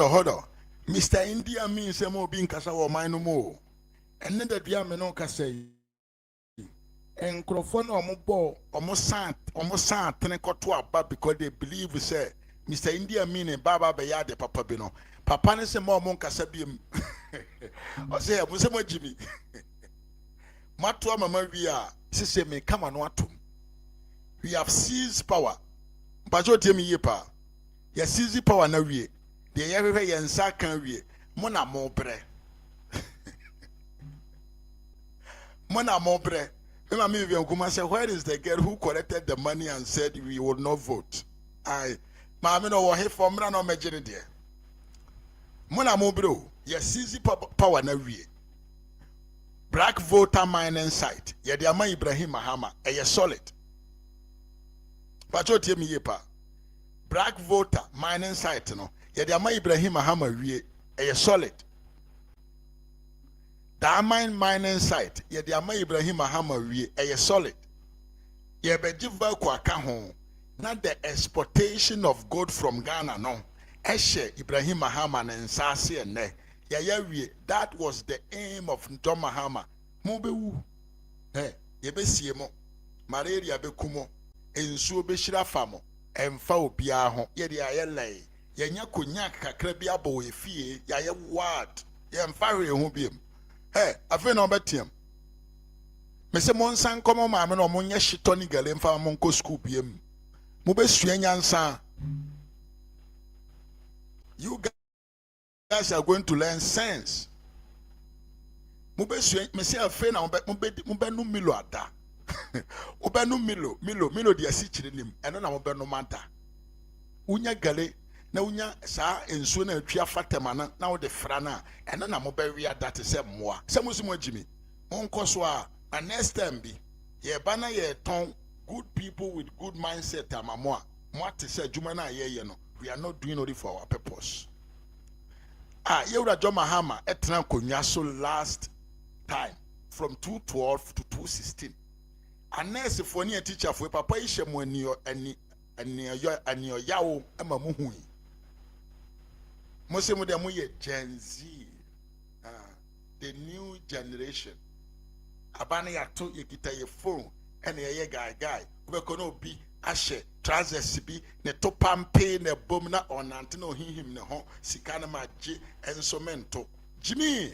Hold on. Mr. India means more being Kasa or mine no more. And then the Diamano Kase and Crofon or Mobo almost sant, Tenecotua, but because they believe we say Mr. India meaning Baba Bayade Papa Bino. Papa is a more Moncasabium. I say, I was a Jimmy. Matua Maria, Sisse may come on what. We have seized power. Bajo Timmy Yepa. Ya seized power na wie. The everywhere yansa can wie. Mona mobre. Mona mobre. Where is the girl who collected the money and said we will not vote? Mama no wa he for mra no megere de. Mona mobre. Ya seized power na wie. Black voter mining site. Ya de ama Ibrahim Mahama. Eye solid. Bajo Timmy Yepa. Black voter mining site no yede ama Ibrahim Mahama wie e solid. Da mining site yede ama Ibrahim Mahama wie e solid. Ye be give ko aka ho na the exportation of gold from Ghana no ehye Ibrahim Mahama na nsase ene ya wie. That was the aim of John Mahama. Mo be wu ye be sie mo malaria be kumo ensuo be hira famo emfa obia ho ye de ayelai ye nya konyak kakra bi abo efie ya ye ward ye emfa hwe ho biem afi na obetiem me se mon san komo ma me no mo nya hito ni gale emfa mo nko school biem mo be sua nyansa. You guys are going to learn sense. Mo be sua me se afi na mo be no milo ada. Obenu milo di asi chirinim eno na mobenu manta unya gale na unya sa ensuo na atwa fatemana na wo de frana eno na mobewi adate se moa se musimo agimi monkoso a next time bi ye bana ye ton good people with good mindset amamoa mo ate se adwuma na ye no we are not doing it for our purpose. Ye wura John Mahama etena konwa so last time from 2012 to 2016. A nurse for near teacher for papa ishemu ani yawo ama muhui. Mose mu dem ye Gen Z. The new generation. Abana ya to ye kita ye phone and ye guy. We kono bi ashe trousers bi ne to pampe ne bom na onante na ohihim ne ho sika na magye ensomento. Jimmy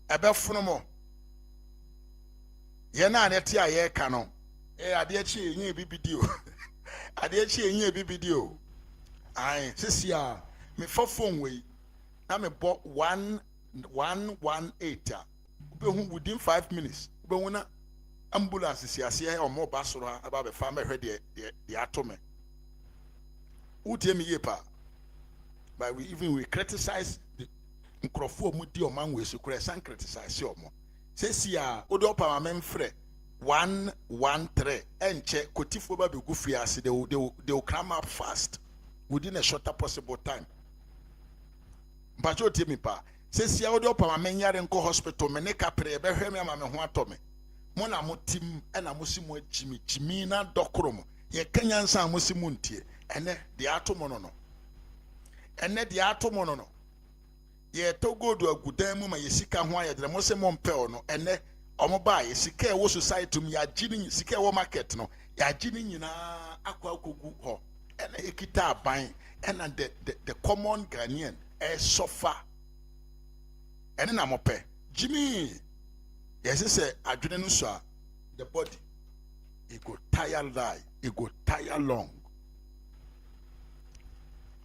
ebe funomo yena anete a ye ka no ade chi enye bibidio ade chi enye bibidio sisi a me for phone we na me bo 118 ube within 5 minutes ube wona ambulance si ase o mo ba soro aba be fa me hwe de atome utie me yepa but we criticize the nkrofo mu di o man we so kure san criticize o mo sesi a odo pa ma memfre 113 enche kotifo ba be gu fiase they will come up fast within a shorter possible time. But you tell me pa se sia wo de opama menyare nko hospital me ne kapre be hwe me ama me ho atome mo na mo tim e na mo si mo chimi na dokrom ye kanyansa mo si mo ntie ene de atomo no ye to godu agudan mu ma ye sika ho ayedre mo se mo mpe no ene omo ba ye sika e wo society mu ya gini sika e wo market no ya gini nyina akwa akogu ho ene ekita aban ene the common Ghanaian suffer ene na mo pe Jimmy yes say adwene no so the body it go tire lie it go tire long.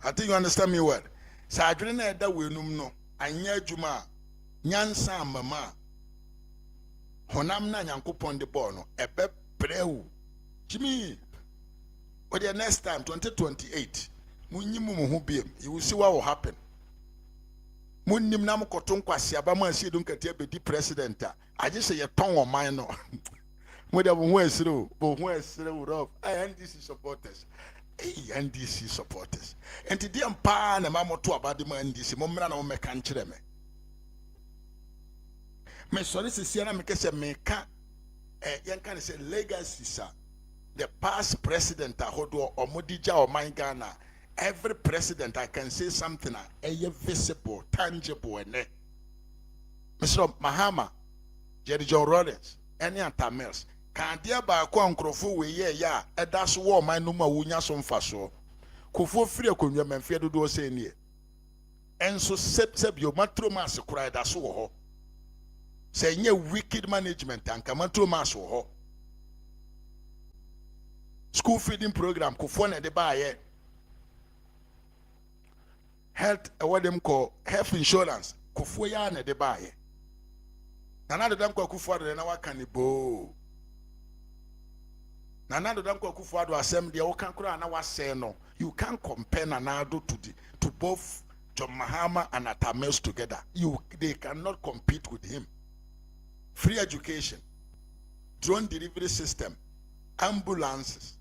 I think you understand me well. So adwene na eda wenum no anya adwuma nyansa mama honam na nyankopon de ball no ebe brew Jimmy for the next time 2028 munyimu mu ho biem you will see what will happen. Munnim na mkoton kwasi abama asi dun katia be di president a age se ye ton wo man no mo de bo ho esire rough NDC supporters NDC supporters enti di ampa na mamoto abade ma NDC mo mra na mo meka nkire me sori sisi na me kese me ka yen kan say legacy sir the past president ahodo omodija o man Ghana. Every president I can say something visible, tangible, and Mr. Mahama, Jerry John Rollins, any Tamils. Can't dear by a concrofu we ya, and that's war my number wunya some faso. Kufu free kunyam and fear to do say near. And so sep your matro mass cried as so. Saying ye wicked management and kamatro mass ho. School feeding program, kufone de baye. Health what them call health insurance kufu ya na de baye nana do dam kwa kufu ado na waka ni bo nana do dam kwa kufu ado asem de wo kan kura na wase no you can't compare nana do to both John Mahama and Atamels together. They cannot compete with him. Free education, drone delivery system, ambulances,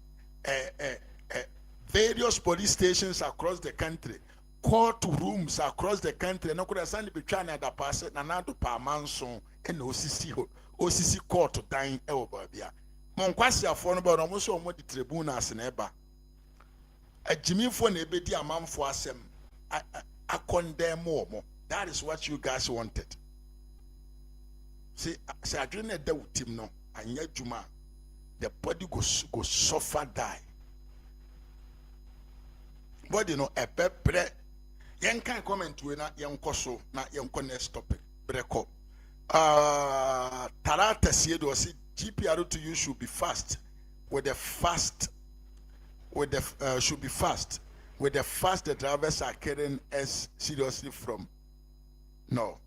various police stations across the country, court rooms across the country. No could send be trying to pass it. Nana do pa manson and OCC court dying elbabia. Monkwasi afọ ba no so mo di tribunals na eba. Ajimi fo na ebe di amamfo asem. I condemn more. That is what you guys wanted. See, I didn't know team no. And yet, Juma, the body go suffer, die. But you know, a pepper. Young can't comment to na young koso na young next topic. Breko. Tarata siedo si GPR to you should be fast. With the fast, should be fast. With the fast, the drivers are carrying us seriously from. No.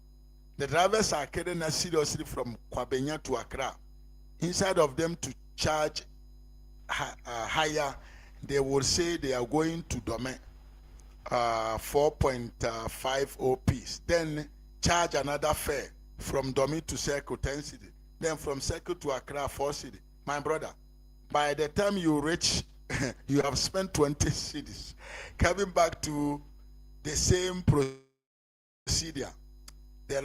The drivers are carrying us seriously from Kwabenya to Accra. Inside of them to charge higher, they will say they are going to Dome 4.5 OPs. Then charge another fare from Dome to Circle 10 city. Then from Circle to Accra 4 city. My brother, by the time you reach, you have spent 20 cities. Coming back to the same procedure. The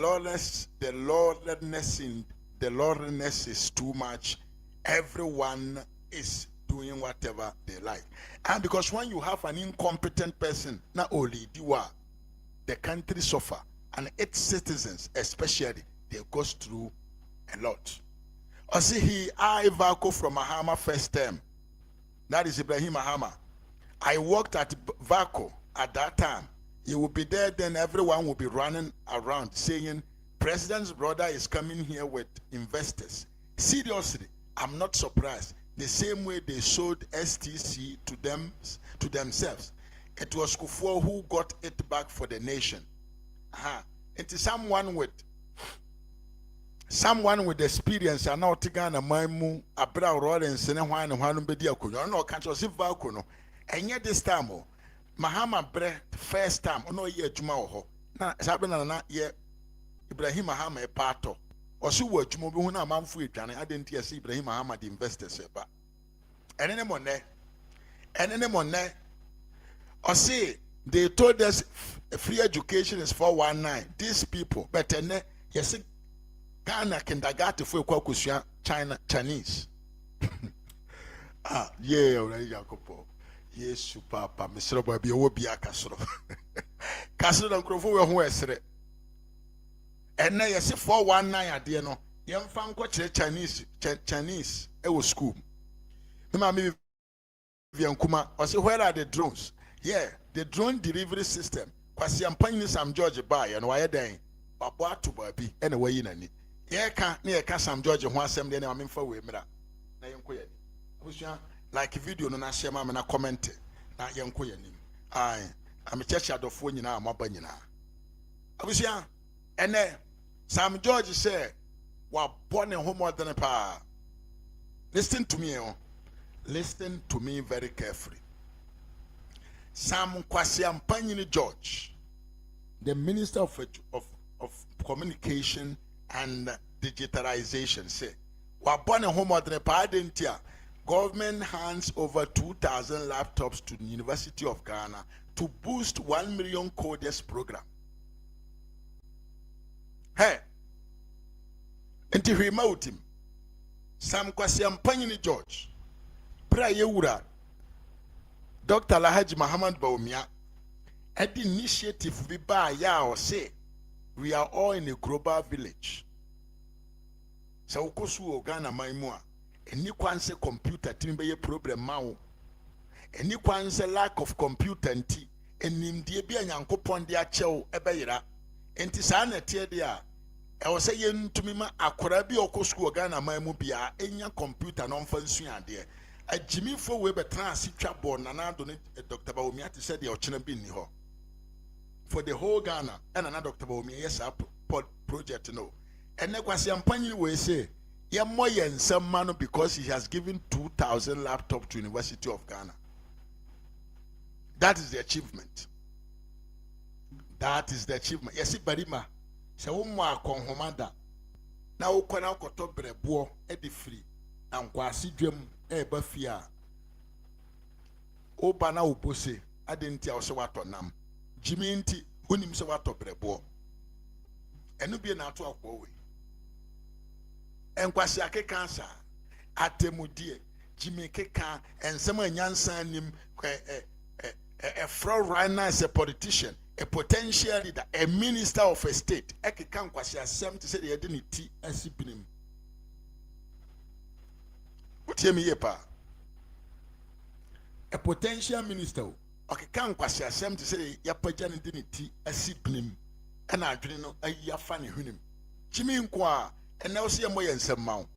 lawlessness is too much. Everyone is doing whatever they like. And because when you have an incompetent person, not only the country suffer, and its citizens especially, they go through a lot. I see I Vako from Mahama first term. That is Ibrahim Mahama. I worked at Vako at that time. He will be there, then everyone will be running around saying, President's brother is coming here with investors. Seriously, I'm not surprised. The same way they sold STC to themselves. It was Kufuor who got it back for the nation. It is someone with experience and not Tigana Maimu, Abra Rollins, and one Bedia Kuno, no country of Vakuno. And yet this time, Mahama Bre first time, no year Jumao. Now, Sabina, ye Ibrahim Mahama a parto. ɔso wɔ adwuma bi ho na amanfo edwane adenti ase Ibrahim Ahmad investors eba ɛne ne monne ɔse they told us free education is 419 these people but ene yes Ghana kindergarten for ekwa Chinese yeah already Jacopo yes papa mesro ba bi wo bia kasoro kasoro na nkrofo we ho esere ene yes 419 ade no yemfa nko kire Chinese e wo school me Viankuma ɔse where are the drones yeah the drone delivery system kwasi ampanyi Sam George ba ye no waye den babo atoba bi ene wayi nani ye ka na ye ka Sam George ho asem de na memfa we mira na yenko ye abusua like video no na share ma me na comment na yenko ye nim ai am church adofo nyina amaba nyina abusua ene Sam George say wa born in home than pa listen to me listen to me very carefully. Sam Kwasi Ampanyini George, the Minister of Communication and Digitalization, say, "Wabone homo drepadentia, government hands over 2,000 laptops to the University of Ghana to boost 1 million coders program." Hey, enti hwema utim. Sam Kwasi Ampanyini George, pra yewura Dr. Alhaji Muhammad Bawumia at the initiative we buy ya or say we are all in a global village. So kosu Ghana maimua any kwanse computer timbe problem mao any kwanse lack of computer nti enim die bia nyankopon de achew ebeyira enti saa na tie de a e wo say yentumi ma akora bi okosu Ghana maimu bia enya computer no mfa nsu ade a Jimmy for Weber transitwa board nanado ne Dr. Bawumia te said the ochena bi ni ho for the whole Ghana and another Dr. Bawumia yes project no and ne kwasi ampanyi we say ye moye nsema no because he has given 2,000 laptops to University of Ghana. That is the achievement. That is the achievement. Yes, barima se wo mo akonhomada na wo kwana koto brebo e di free and kwasi dwam eba fia oba na obose adenti a wo se wato nam Jimmy nti onim se wato brebo enu bie na ato akwo we enkwasi akeka ansa atemudie Jimmy keka ensem anyansa nim a fraud right now is a politician, a potential leader, a minister of a state. Ekeka nkwasi asem to say the identity asibinim. What hear me here, pa? A potential minister. Okay, can't kwasi asem to say ya pajan identity asibinim. And I didn't know a ya funny hunim. Jimmy nkwa and now see a moy and some mount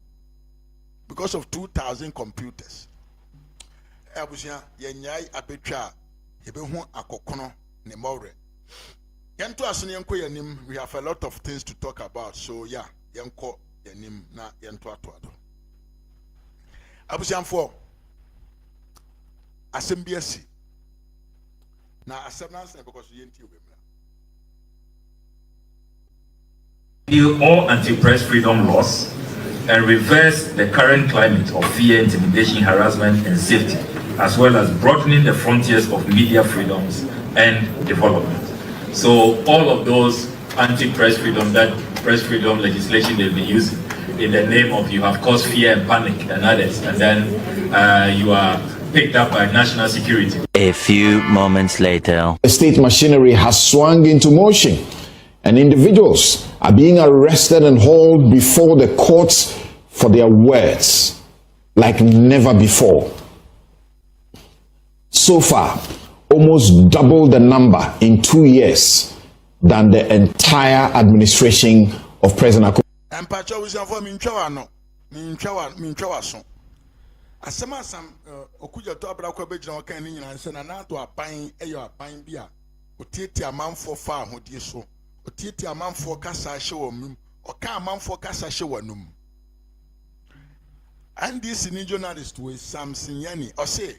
because of 2,000 computers. Abusia yenyai abetra yebe akokono ne more. Yanto asene yanko yanim, we have a lot of things to talk about. So yeah, yanko yanim na yanto atoado. Abusia mfo asembiasi na asemnance because yenti obemra. All anti-press freedom laws and reverse the current climate of fear, intimidation, harassment, and safety, as well as broadening the frontiers of media freedoms and development. So all of those anti-press freedom, that press freedom legislation they've been using in the name of you have caused fear and panic and others, and then you are picked up by national security. A few moments later. The state machinery has swung into motion, and individuals are being arrested and hauled before the courts for their words like never before. So far, almost double the number in 2 years than the entire administration of President Akuffo. Empacho wisdom for minchawa so. Asema sam okuja to abra kwa bejina waka ni nyina nse na na to apan eyo apan bia otieti amanfo fa ahodie so otieti amanfo kasa hye wom oka amanfo kasa hye wanum. And this new journalist was Samson Yani or say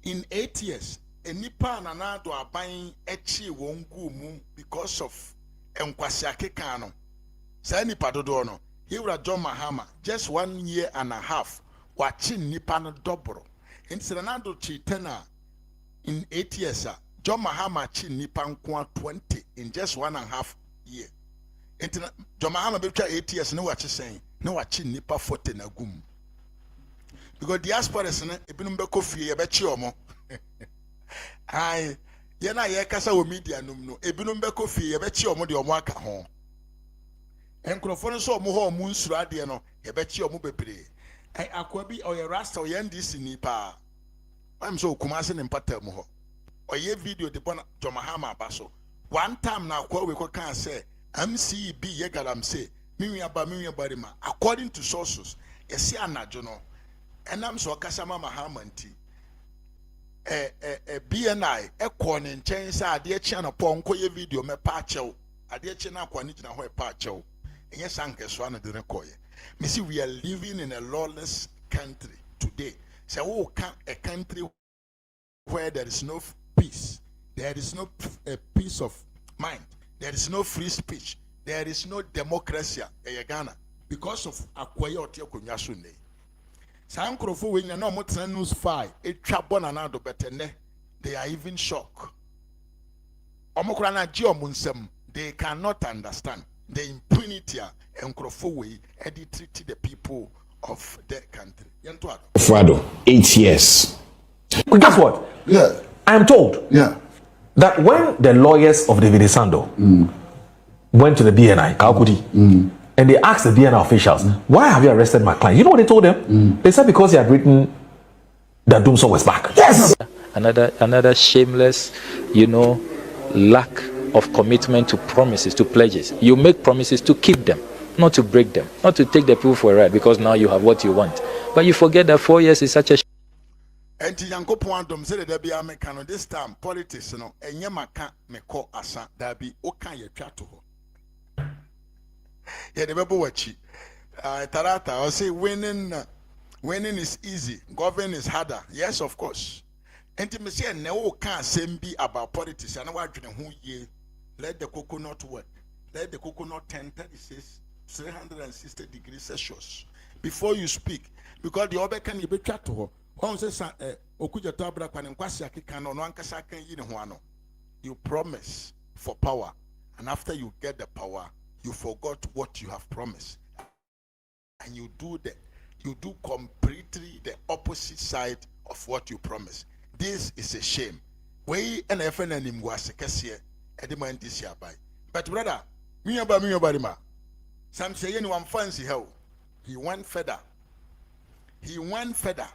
in 8 years a nipa na na do aban echi won gu mu because of enkwasi akeka no Say nipa dodo no. Here John Mahama just 1 year and a half watching nipa no double. In Serenado Chitena in 8 years, John Mahama chin nipa nkwa 20 in just 1.5 year. John Mahama be 8 years no watch saying no watching nipa 40 na gum. Because diaspora is na ebinum be kofi ye be chi omo. Ai ye na ye kasa wo media num no ebinum be kofi ye be chi omo de omo aka ho. Enkrofo so omo ho omo nsuru ade no ye be chi omo bebre. Ai akwa bi o ye rasta o ye ndisi ni pa. I'm so kumase ne mpata mu ho. O ye video de bona John Mahama abaso. One time na akwa we ko kan say MCB ye garam say mi aba ma according to sources ye see anajo no. Enam so kasama Mahama nti BNI ekone nchen sa ade echi anopon koye video me pa chew ade echi na akwa ni gina ho e pa chew enye sanke so na de rekoye me see we are living in a lawless country today so we can a country where there is no peace, there is no peace of mind, there is no free speech, there is no democracy in Ghana because of akwaye otie konwa so ne. Sankrofo we nya na omo news file etwa bona do betene they are even shocked. Omokura na ji omunsem they cannot understand the impunity enkrofo we edi treat the people of the country. Yento Fado 8 years. But guess what? Yeah. I am told that when the lawyers of David Isando went to the BNI, Kaukudi, and they asked the BNI officials, why have you arrested my client? You know what they told them? They said because he had written that Dumso was back. Yes! Another shameless, lack of commitment to promises, to pledges. You make promises to keep them, not to break them, not to take the people for a ride because now you have what you want. But you forget that 4 years is such a and Yanko Poindom said that be American this time politics, and Yamaka me call asa that be okay ye chat to her. Yeah, the baby watch Tarata, I'll say winning is easy, governing is harder. Yes, of course. Intimacy and no can't same be about politics. And I want who ye let the coconut work, let the coconut 1036 360 degrees Celsius before you speak, because the other can be chat to her. You promise for power, and after you get the power, you forgot what you have promised, and you do completely the opposite side of what you promised. This is a shame. We and FNN was a cashier at the man this year by. But brother, me about ma. Some say anyone fancy how he went further. He went further.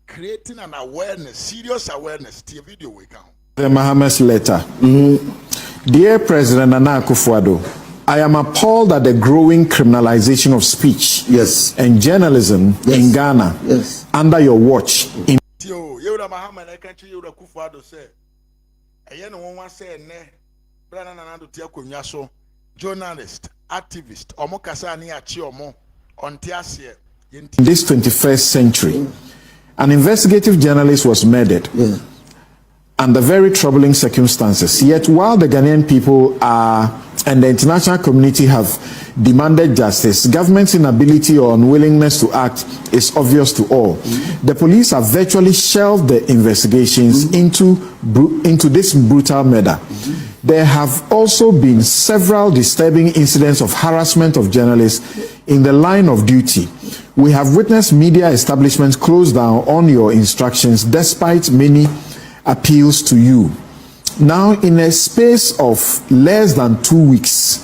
Creating an awareness, serious awareness. To a video we count. The Mahama's letter. Dear President Nana Akufo-Addo, I am appalled at the growing criminalization of speech and journalism in Ghana under your watch. Journalist, activist, in this 21st century, an investigative journalist was murdered under very troubling circumstances. Yet while the Ghanaian people and the international community have demanded justice, government's inability or unwillingness to act is obvious to all. The police have virtually shelved the investigations into this brutal murder. There have also been several disturbing incidents of harassment of journalists in the line of duty. We have witnessed media establishments close down on your instructions despite many appeals to you. Now, in a space of less than 2 weeks,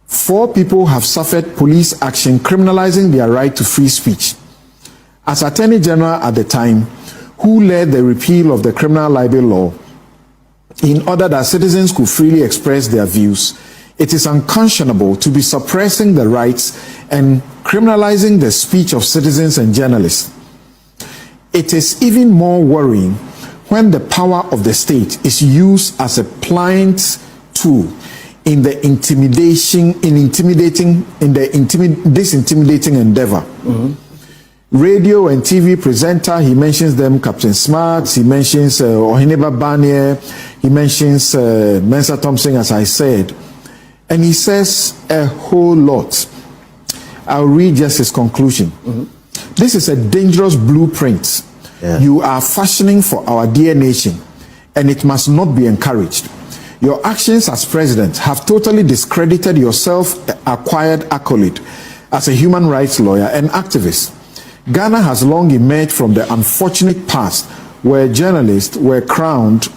4 people have suffered police action criminalizing their right to free speech. As Attorney General at the time, who led the repeal of the criminal libel law in order that citizens could freely express their views, it is unconscionable to be suppressing the rights and criminalizing the speech of citizens and journalists. It is even more worrying when the power of the state is used as a pliant tool in the this intimidating endeavor. Radio and TV presenter, he mentions them, Captain Smart, he mentions Oheneba Barnier, he mentions Mensa Thompson, as I said. And he says a whole lot. I'll read just his conclusion. This is a dangerous blueprint you are fashioning for our dear nation, and it must not be encouraged. Your actions as president have totally discredited your self-acquired accolade as a human rights lawyer and activist. Ghana has long emerged from the unfortunate past where journalists were cowed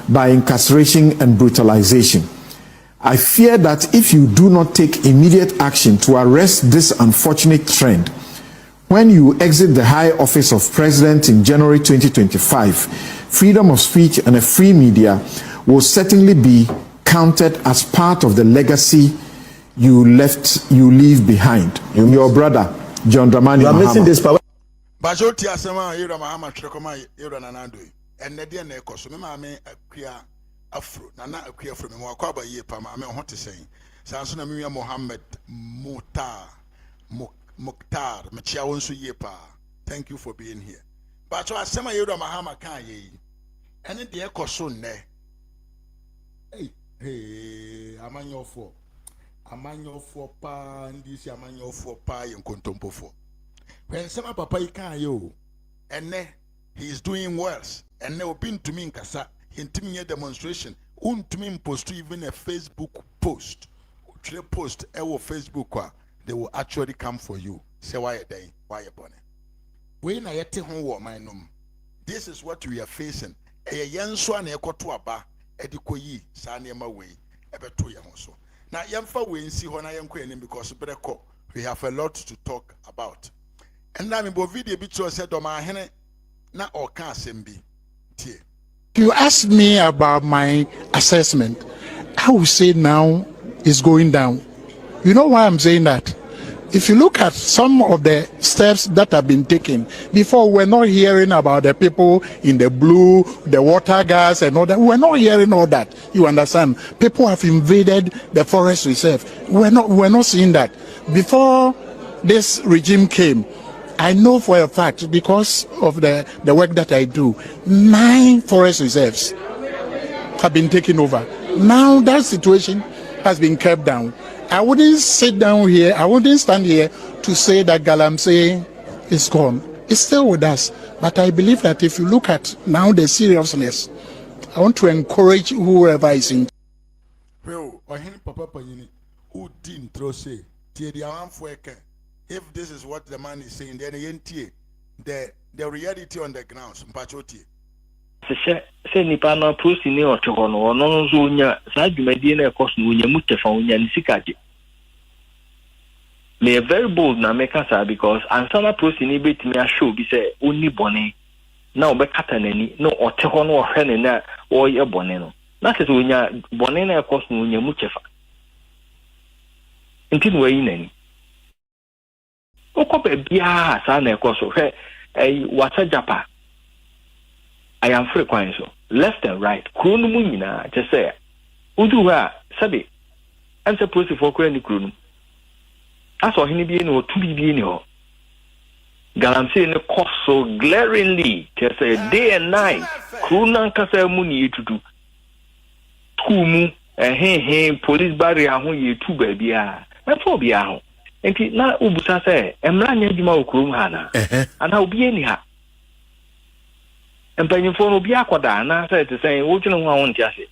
by incarceration and brutalization. I fear that if you do not take immediate action to arrest this unfortunate trend, when you exit the high office of president in January 2025, freedom of speech and a free media will certainly be counted as part of the legacy you leave behind. Your brother, John Dramani Mahama. Missing this power. Bajoti asema Yura Mahama Trekoma Yura Nanando. And Nadia Neko, so me afro, Nana Akria from Mwakaba Ye Pama, I want to say. Sansuna Mia Mohammed Mukhtar, Machiawansu Yepa. Thank you for being here. But I say Yura Mahama can ye. And the echo soon ne. Hey, Amanyo for. Amanyo for pa, and this Amanyo for pa, and Contompo for. When some papa can yo, and ne, he is doing worse, and never been to me in Kasa, intimate demonstration, to me post even a Facebook post, post our Facebook, they will actually come for you. Say why a day, why a bonnet. When I at home, my name, this is what we are facing. A young swan, a cotuaba, edikoyi, Sanyama way, ever 2 years so. Now, young for we see when I am quitting because we have a lot to talk about. And now, in video, bitch, said, "Doma hene na or can sembi." You asked me about my assessment. I would say now it's going down. You know why I'm saying that? If you look at some of the steps that have been taken, before we're not hearing about the people in the blue, the water gas and all that. We're not hearing all that. You understand? People have invaded the forest reserve. We're not seeing that. Before this regime came, I know for a fact, because of the work that I do, 9 forest reserves have been taken over. Now that situation has been kept down. I wouldn't sit down here, I wouldn't stand here to say that Galamsey is gone. It's still with us. But I believe that if you look at now the seriousness, I want to encourage whoever is in. Well, who didn't throw say, if this is what the man is saying, then the reality on the ground, Mpachoti. Say Nipana Pusini or Tohono or non Zunya, Sadu Medina Cosnunya Mutafonia Nisikaji. May a very bold Namekasa because Ansana Pusini bit me a show be say only bonnet. Now Becataneni, no or Tohono or Henena or your boneno. That is Unya Bonena Cosnunya Mutefa. Until we're in any. Okope Bia Sana Coso, a water japa. I am frequent so left and right. Krunumina just say Uduha Sabi. I'm supposed to focus any krunum. I saw him being or to be being or Galamsey in the cost so glaringly just say day and night. Krunan Kasa Muni to do. Kumu and hey police barrier who you two baby are. That's all be out. And now Ubusa say, Emranya Dima Krumhana, and how be anyhow. And paying for Biaquada, and I said to say, what you know, I want to say.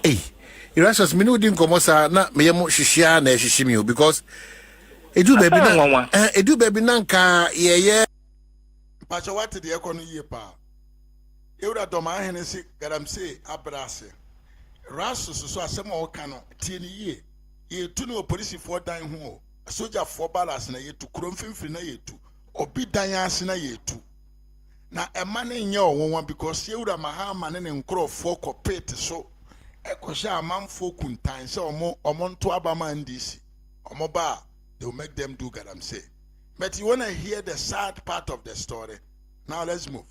Hey, Erasmus, me no dim komosa na me yemo hwehwea na hwehwemi because edu baby nanka ye Pacha what the ekonu ye pa. Ewura doma hene si Galamsey abrase. Rasu so asem o ka no tie ni ye. Ye tu no police for dan ho. Soldier for balance na ye tu krom fimfiri na ye tu. Obi dan ase na ye tu. Na ema na nye owon because Yewura Mahama ne nkrofo kopete so. Ekosha amanfo kuntan se omo nto abama ndisi. Omo ba they will make them do Galamsey. But you want to hear the sad part of the story. Now let's move.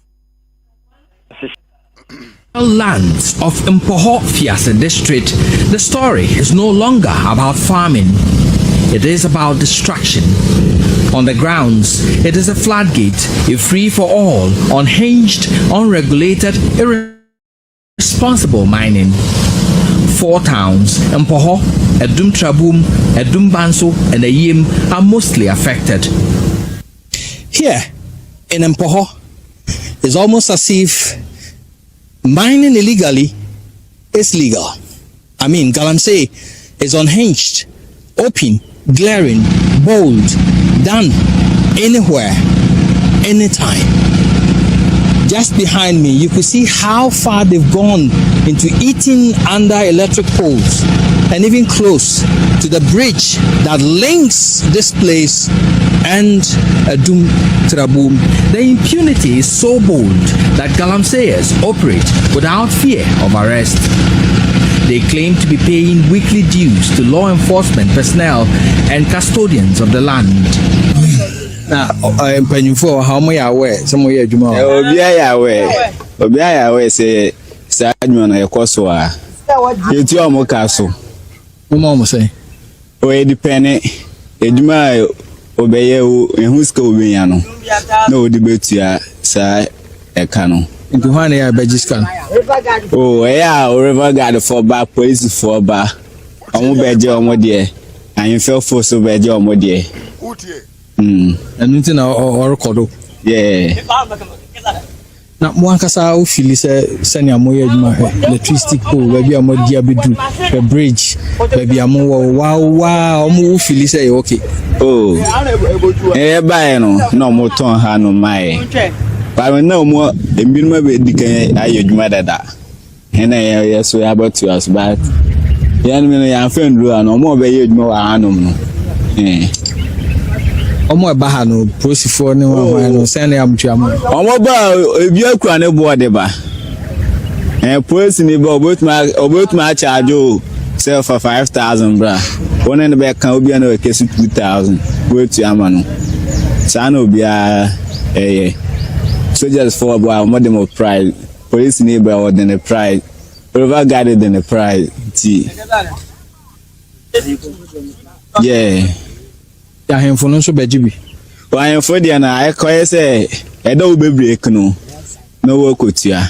Lands of Mpoho Fiase district, the story is no longer about farming. It is about destruction. On the grounds, it is a floodgate, a free for all, unhinged, unregulated, irresponsible irresponsible mining. 4 towns, Mpoho, Edum Trabum, Edum Banso, and Ayim, are mostly affected. Here in Mpoho, it's almost as if mining illegally is legal. I mean, Galamsey is unhinged, open, glaring, bold, done anywhere, anytime. Just behind me, you could see how far they've gone into eating under electric poles and even close to the bridge that links this place and Edum Trabum. The impunity is so bold that Galamseyers operate without fear of arrest. They claim to be paying weekly dues to law enforcement personnel and custodians of the land. Now, I'm paying for how many hours? Some way, Juma. Obiaya say, Sadman, a Koswa. You two are more castle. Mama say, Oh, dependent. Ejuma obey you in whose school no debate ya, sir, a canon. Into honey, I bet just can. Oh, yeah, River Guard for back, police for bar. I won't bet your more dear. And you fell for so bad your more dear. And nothing or record. Yeah. Now, one casa feel is a senior moya electricity pole, maybe a more diabedu, a bridge, maybe a more wow, more feel is okay. Oh, eh, by no more ton hand on my. But no more, the minimum decay I use mother that. And I so about to us, but young men and friend no more by you more anum. Eh. Omo bahano prosifo ne no send am tuamo omo ba ebi akura ne bo de ba police ni ba obot ma charge o sell for 5,000 bra one and be kan obi na case 2,000 go to amano sa na obi soldiers for boy more them of pride police ni ba or than the pride River Guarded than the pride yeah. Ya hemfo no so bejibi wa hemfo dia na akoye se eda wo be break no wo kotua.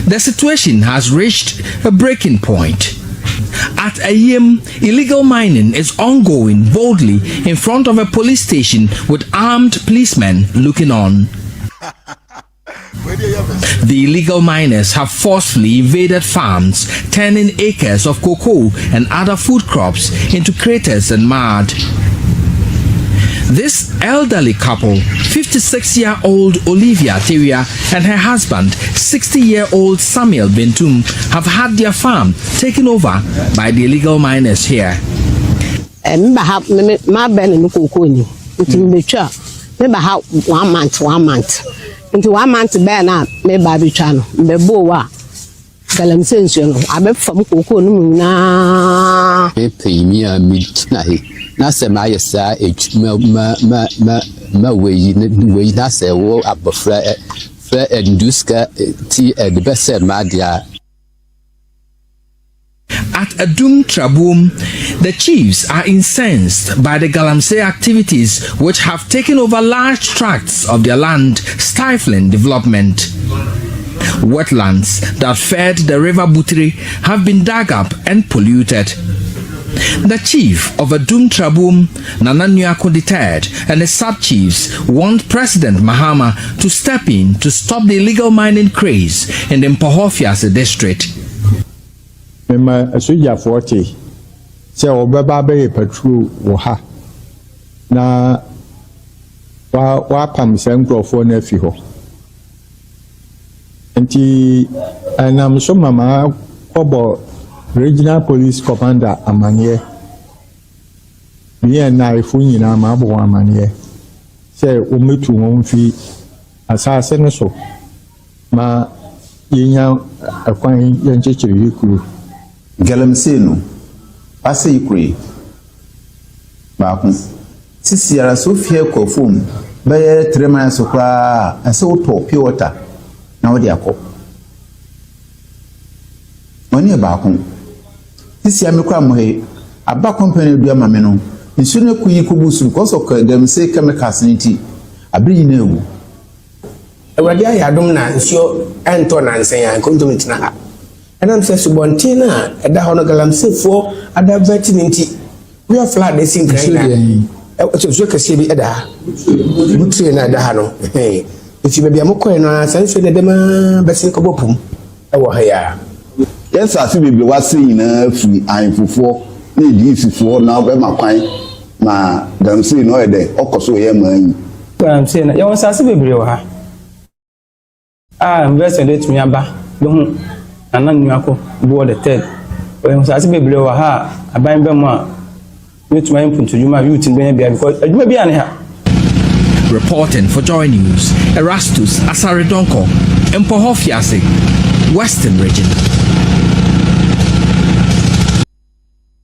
The situation has reached a breaking point. At Ayim, illegal mining is ongoing boldly in front of a police station with armed policemen looking on. The illegal miners have forcefully invaded farms, turning acres of cocoa and other food crops into craters and mud. This elderly couple, 56-year-old Olivia Teria and her husband, 60-year-old Samuel Bentum, have had their farm taken over by the illegal miners here. Into 1 month bear na me baby chano me bo wa Galamsey nsuo no abe fam kokoo no na e pay me a midnight na se ma yesa ma we na se wo abofra fa induska ti the best ma dia. At Edum Trabum, the chiefs are incensed by the Galamsey activities which have taken over large tracts of their land, stifling development. Wetlands that fed the river Butri have been dug up and polluted. The chief of Edum Trabum, Nana Nyako III, and the sub-chiefs want President Mahama to step in to stop the illegal mining craze in the Mpoho Fiase district. Mema soja 40 se obeba be patrol wo ha na wa pam senkrofo na fi ho enti anam so mama kobo regional police commander amanye bi na ifu nyina ma bo amanye se o metu won fi asase ne so ma yenya akwan yenchechiri yikuru Galamsey no ase ikure baako sisi ara Sofia kofom baye 3 months kwa ase woto pure water na wodi akọ oni baako sisi amekwa mohe aba company dua mame no nsu ne kunyi kubusu because of Galamsey chemicals niti abiri na ewu awurade ayɛ adom na nsuo ɛntɔ nansen a nkontom tena ha ɛnam sɛ subɔnten a ɛda hɔ no galamseefoɔ adavɛti ne nti wia flood esi nkran na nsuo kɛseɛ bi ɛda ha butire na ɛda ha no efi baabi a mokɔɛ no a saa nsuo no dɛma bɛsen kɔbɔ pum ɛwɔ ha ya yɛsɛ ase bebree wase nyinaa firi ahemfofoɔ ne ediisifoɔ na ɔbɛma kwan ma galamsey no ɔyɛ dɛ ɔkɔ so yɛ maa yi galamsey no yɛwɔ nsase bebree wɔ ha investment de tumi aba bɛhu nana nnuako boɔ the third yɛwɔ nsase bebree wɔ ha aban bɛ mu a yɛtumi ayɛ mpuntudwuma a youth bɛnya bia because adwuma bi a ne ha. Reporting for Joy News, Erastus Asaredonko, Mpoho Fiase, Western Region.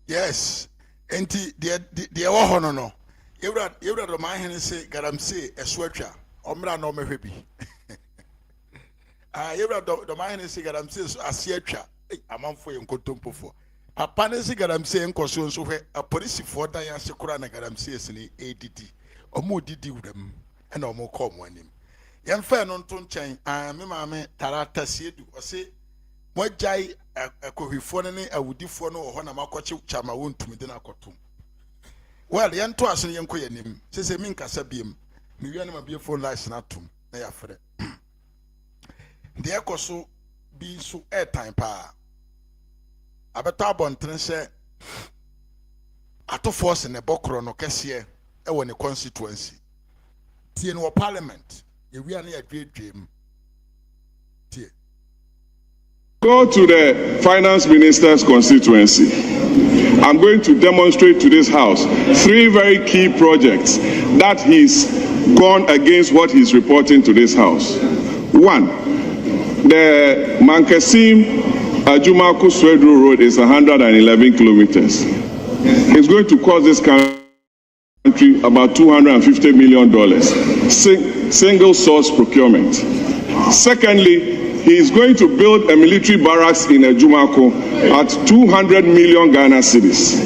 Yes, enti the wahono no. Yewra do man hen say galamsey eswatwa. Omra no mehwebi. Yewra do man hen say galamsey asiatwa. Amanfo yenkontompofo. Papa ne say galamsey enkoso nso hwe apolisifo dan ase kura na galamsey sini ADD. Omo didi wudam e na omo kom anim. Yemfa no nto nchen me maame tarata siedu o say Mojai akohwifo ne awudifo no ho na makoche chama wontumi de na akotom. Well, yento aso yenko yanim. Sese min kasa biem. Mi wi na mabie phone lines na tom na ya frɛ. De ekoso bi so airtime pa. Abeto abonten se ato force ne bokro no kese e wo ne constituency. Tie no parliament. Ye wi na ya dwedwem. Tie. Go to the finance minister's constituency. I'm going to demonstrate to this house 3 very key projects that he's gone against what he's reporting to this house. 1, the Mankasim Ajumaku Swedru Road is 111 kilometers. It's going to cost this country about $250 million. Single source procurement. Secondly, he is going to build a military barracks in Ejumako at 200 million Ghana cedis.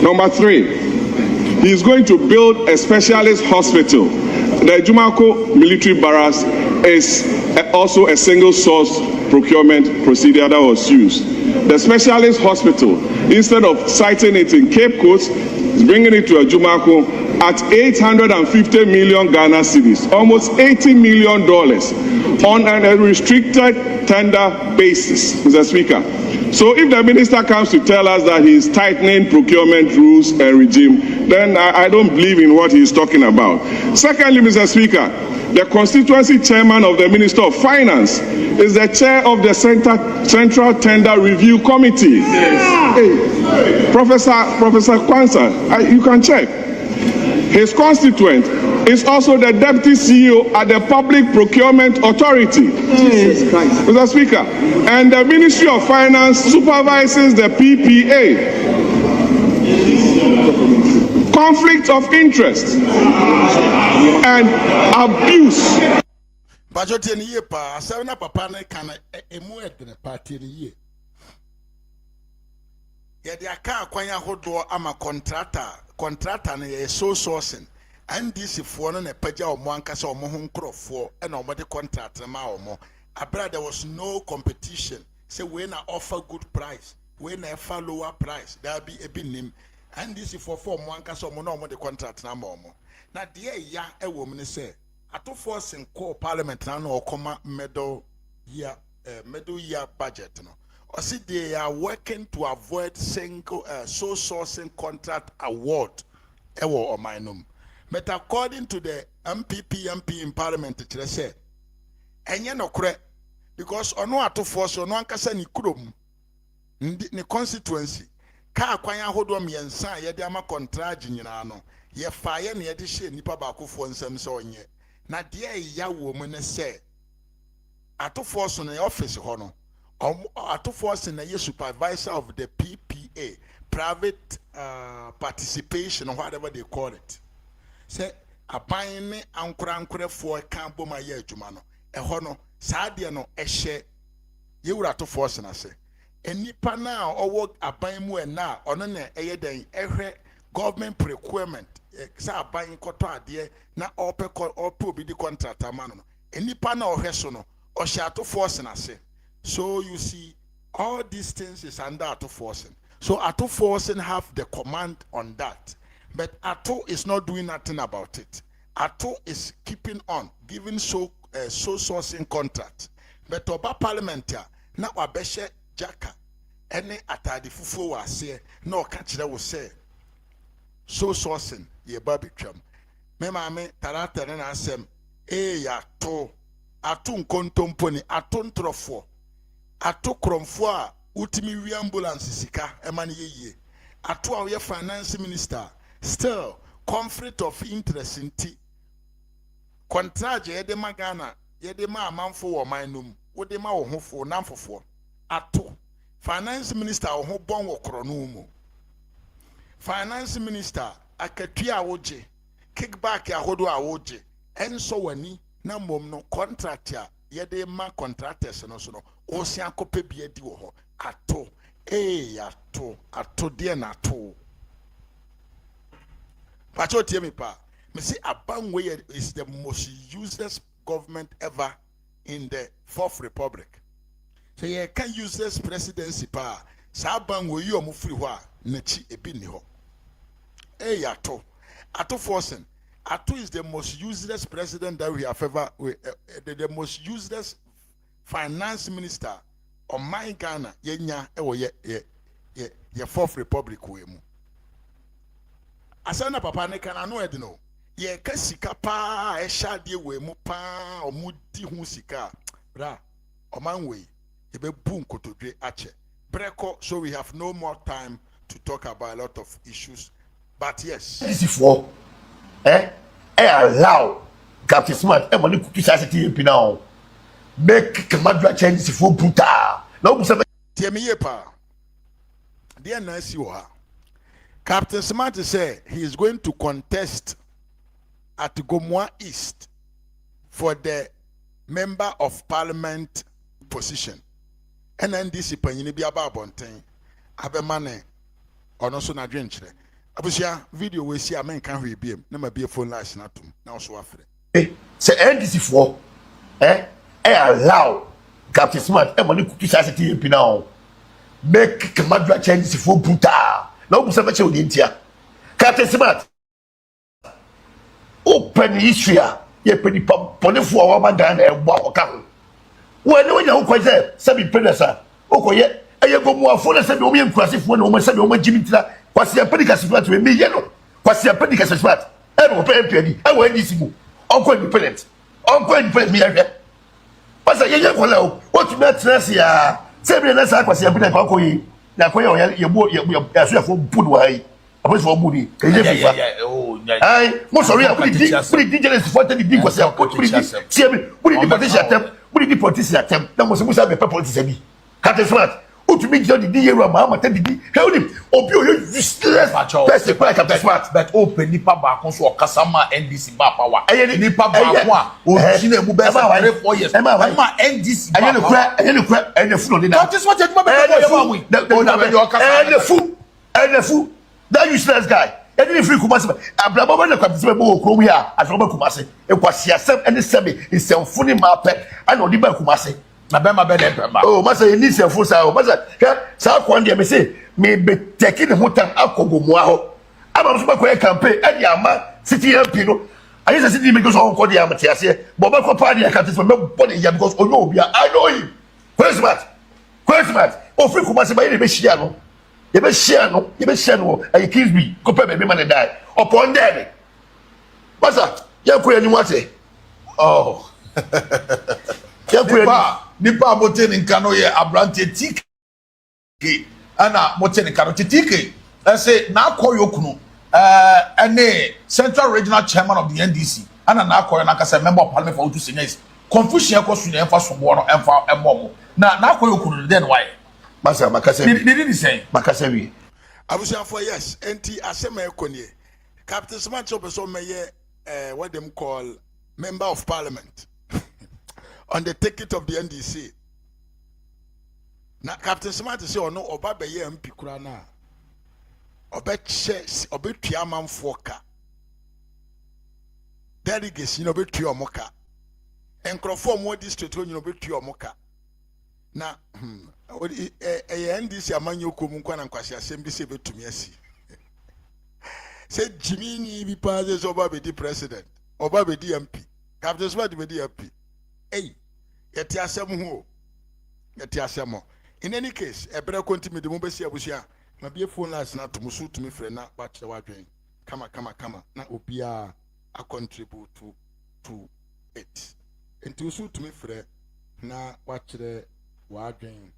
Number 3, he is going to build a specialist hospital. The Ejumako military barracks is also a single source procurement procedure that was used. The specialist hospital, instead of siting it in Cape Coast, is bringing it to Ejumako at 850 million Ghana cedis, almost $80 million on a restricted tender basis, Mr. Speaker. So if the minister comes to tell us that he is tightening procurement rules and regime, then I don't believe in what he is talking about. Secondly, Mr. Speaker, the constituency chairman of the Minister of Finance is the chair of the Central Tender Review Committee. Yes. Hey, Professor Kwanzaa, you can check. His constituent is also the deputy CEO at the Public Procurement Authority. Jesus Christ. Mr. Speaker, and the Ministry of Finance supervises the PPA. Conflict of interest and abuse. Bajote ni ye pa, asana papa na kana emu edene party ni ye. Yede aka akwanya hodo ama contractor na ye so sourcing. NDC for no na pagya omo ankasa omo ho nkrofo e na omo de contract na ma omo. Abra there was no competition. Say we na offer good price, we na offer lower price. There be a binim. And this is for 4 months, so no more the contract na momo. Na dear ya a woman say, ato force in core parliament na no comma middle year budget no. Or see they are working to avoid single sole sourcing contract award. Ewo or minum. But according to the MP in parliament, it say, enye no kre because ono ato force ono ankasa ni krom ni constituency. Ka kwanya hodo miensa ye de ama contract nyina no ye fa ye ne ye de hye nipa ba akofo nsam se onye na de ya wo mu ne se atofo so na office ho no atofo so na ye supervisor of the PPA, private participation or whatever they call it. Say aban ne ankura fo kan boma ye adwuma no ho no saa de no hye ye wura atofo so na se enipa na owo aban mu na ono na eyeden ehwe government procurement sa aban koto ade na ope obi di contract amano no enipa na ohwe so no ohye ato force na se. So you see all these things is under ato force. So ato force have the command on that. But Ato is not doing nothing about it. Ato is keeping on, giving so sourcing contract. But Oba parliament na wabeshe jaka any atadi fufu wa say no catch that will say so sourcing ye baby tram. Me mame tarata na asem ya to ato nkontomponi ato ntrofo ato kromfo a utimi wi ambulance sika emane ye ato a ye finance minister. Still, conflict of interest in tea. Contract yede magana, yede ma amanfo wo manum, wode ma wo hofo namfofo. Ato. Finance minister wo bon wo krono mu. Finance minister akatua woje. Kickback ahodo awoje. Enso wani na mom no contract ya yede ma contractors no so no. Osi akope bia di wo ho. Ato. Ato de na ato. Pacho tiemi pa. Me say Abangwe is the most useless government ever in the Fourth Republic. So you can use this presidency pa. Sa Abangwe you omo free ho a nachi ebi ni ho. Ato forcing. Ato is the most useless president that we have ever the most useless finance minister on my Ghana yenya ewo ye Fourth Republic we mu. Asana papa ne kana no edino ye ka sika pa e shade we mu pa omudi hu sika bra omanwe e be bu nkotodwe ache breko. So we have no more time to talk about a lot of issues, but yes, this is for allow Captain Smart e money cookie society now make Kamadra change for brutal no tiemi pa dia na si wo ha. Captain Smart said he is going to contest at Gomoa East for the member of parliament position. NNDC panyini bi aba abonten abemane ono so na dwenkyere. Abusia video we see amen kan hwe biem na ma bie phone line na tum na so afre. Say NDC for allow Captain Smart e money cookie society now make Kamadra change for brutal. No musameche odintia. Captain Smart. Open history ye pedi ponefo wa madan e gbo akoka ho. Wo ne wonya ho kwaje se bi predecessor. Okoye eye gomu afo na se bi o me nkurasefo na o me se bi o ma jimitira kwase pedi kasefat we me ye no. Kwase pedi kasefat. E no pe pedi. E wo ndisi mu. Onko independent. Onko independent me ye. Pasa ye ye kola o. O tu me trase ya. Se bi na sa kwase pedi ka okoye. Na koye o ye aso afo budu wa yi. Apo so budi. Ke ye fifa. Ai, mo sorry a put the jealous for the big was a put the politician attempt, put the politician attempt. That was Musa be politician bi. Captain Smart. O to me the year Mama tell the help him. Obi o useless. Best like Captain Smart. But open nipa ba kon so kasama NDC ba power. Nipa ba ko a o chine mu be 4 years. Ma NDC ba. Aye no kra and fu no dey. That is what you the fool. That useless guy. Any free Kumasi, Abraham and Captain Kumia, as Robert Kumasi, a Quasiasem and the Semi is some funny mappet and Odiba Kumasi. Oh, Master, you need some food. Master, South one day, may say, may be taking the Mutan Alcogo Moaho. I'm a campaign and Yama, City and Pino. I used to see because of all the amateurs here, but my party, I can't from nobody because oh no, I know him. Where's Matt? Oh, free Kumasi by the Beshiano. You be share no, and you kiss me. Go pay baby man die. Upon there. Master, you pray any what? Oh. Nipa moten in Kano ye abrante tike. Ana moten in Kano tike. I say na koyo kunu. Ene Central Regional Chairman of the NDC. Ana na koyo na kasa member of parliament for 2 seniors. Confusion ko sunu emfa sombo no emfa emomo. Na koyo kunu then why? Masa Makasevi. Did he say? Makasevi. Abusia for yes. Enti asema ekonye. Captain Smart so meye what them call member of parliament on the ticket of the NDC. Na Captain Smart say ono oba beye MP kura na. Obetua manfo ka. Delegates you know betua moka. nkrofo mo district ho nyino betu omoka na NDC amanyo komu kwa na nkwasi asem bi se betumi asi se Jimmy bi paze so oba be di president oba be di MP Captain Smart be di MP yeti asem ho yeti asem. In any case ebere continue de mo besi abusia na be phone lines na to musu to me frɛ na ba kyerɛ wadwen kama na obia a contribute to it into so to me frɛ na wakyerɛ wadwen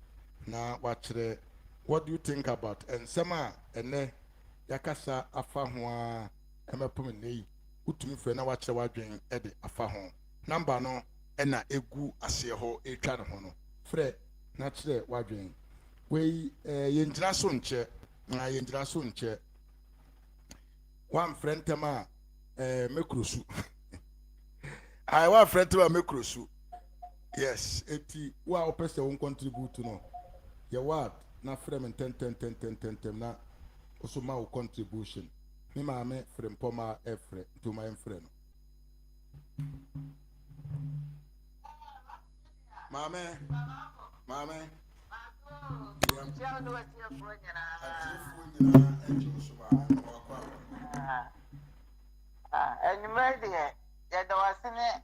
na wakyerɛ what do you think about and sama ene yakasa afa ho a emepom nei utumi frɛ na wakyerɛ wadwen e de afa ho number no ena egu ase ho etwa ne ho no frɛ na kyerɛ wadwen we yengyina so nkyɛ na yengyina so nkyɛ one friend tema mekrosu I one friend tema mekrosu yes eti wa opese won contribute no ye what na frame 10 na also ma contribution me ma me frame poma efre to my friend mame Anyway, there was in it.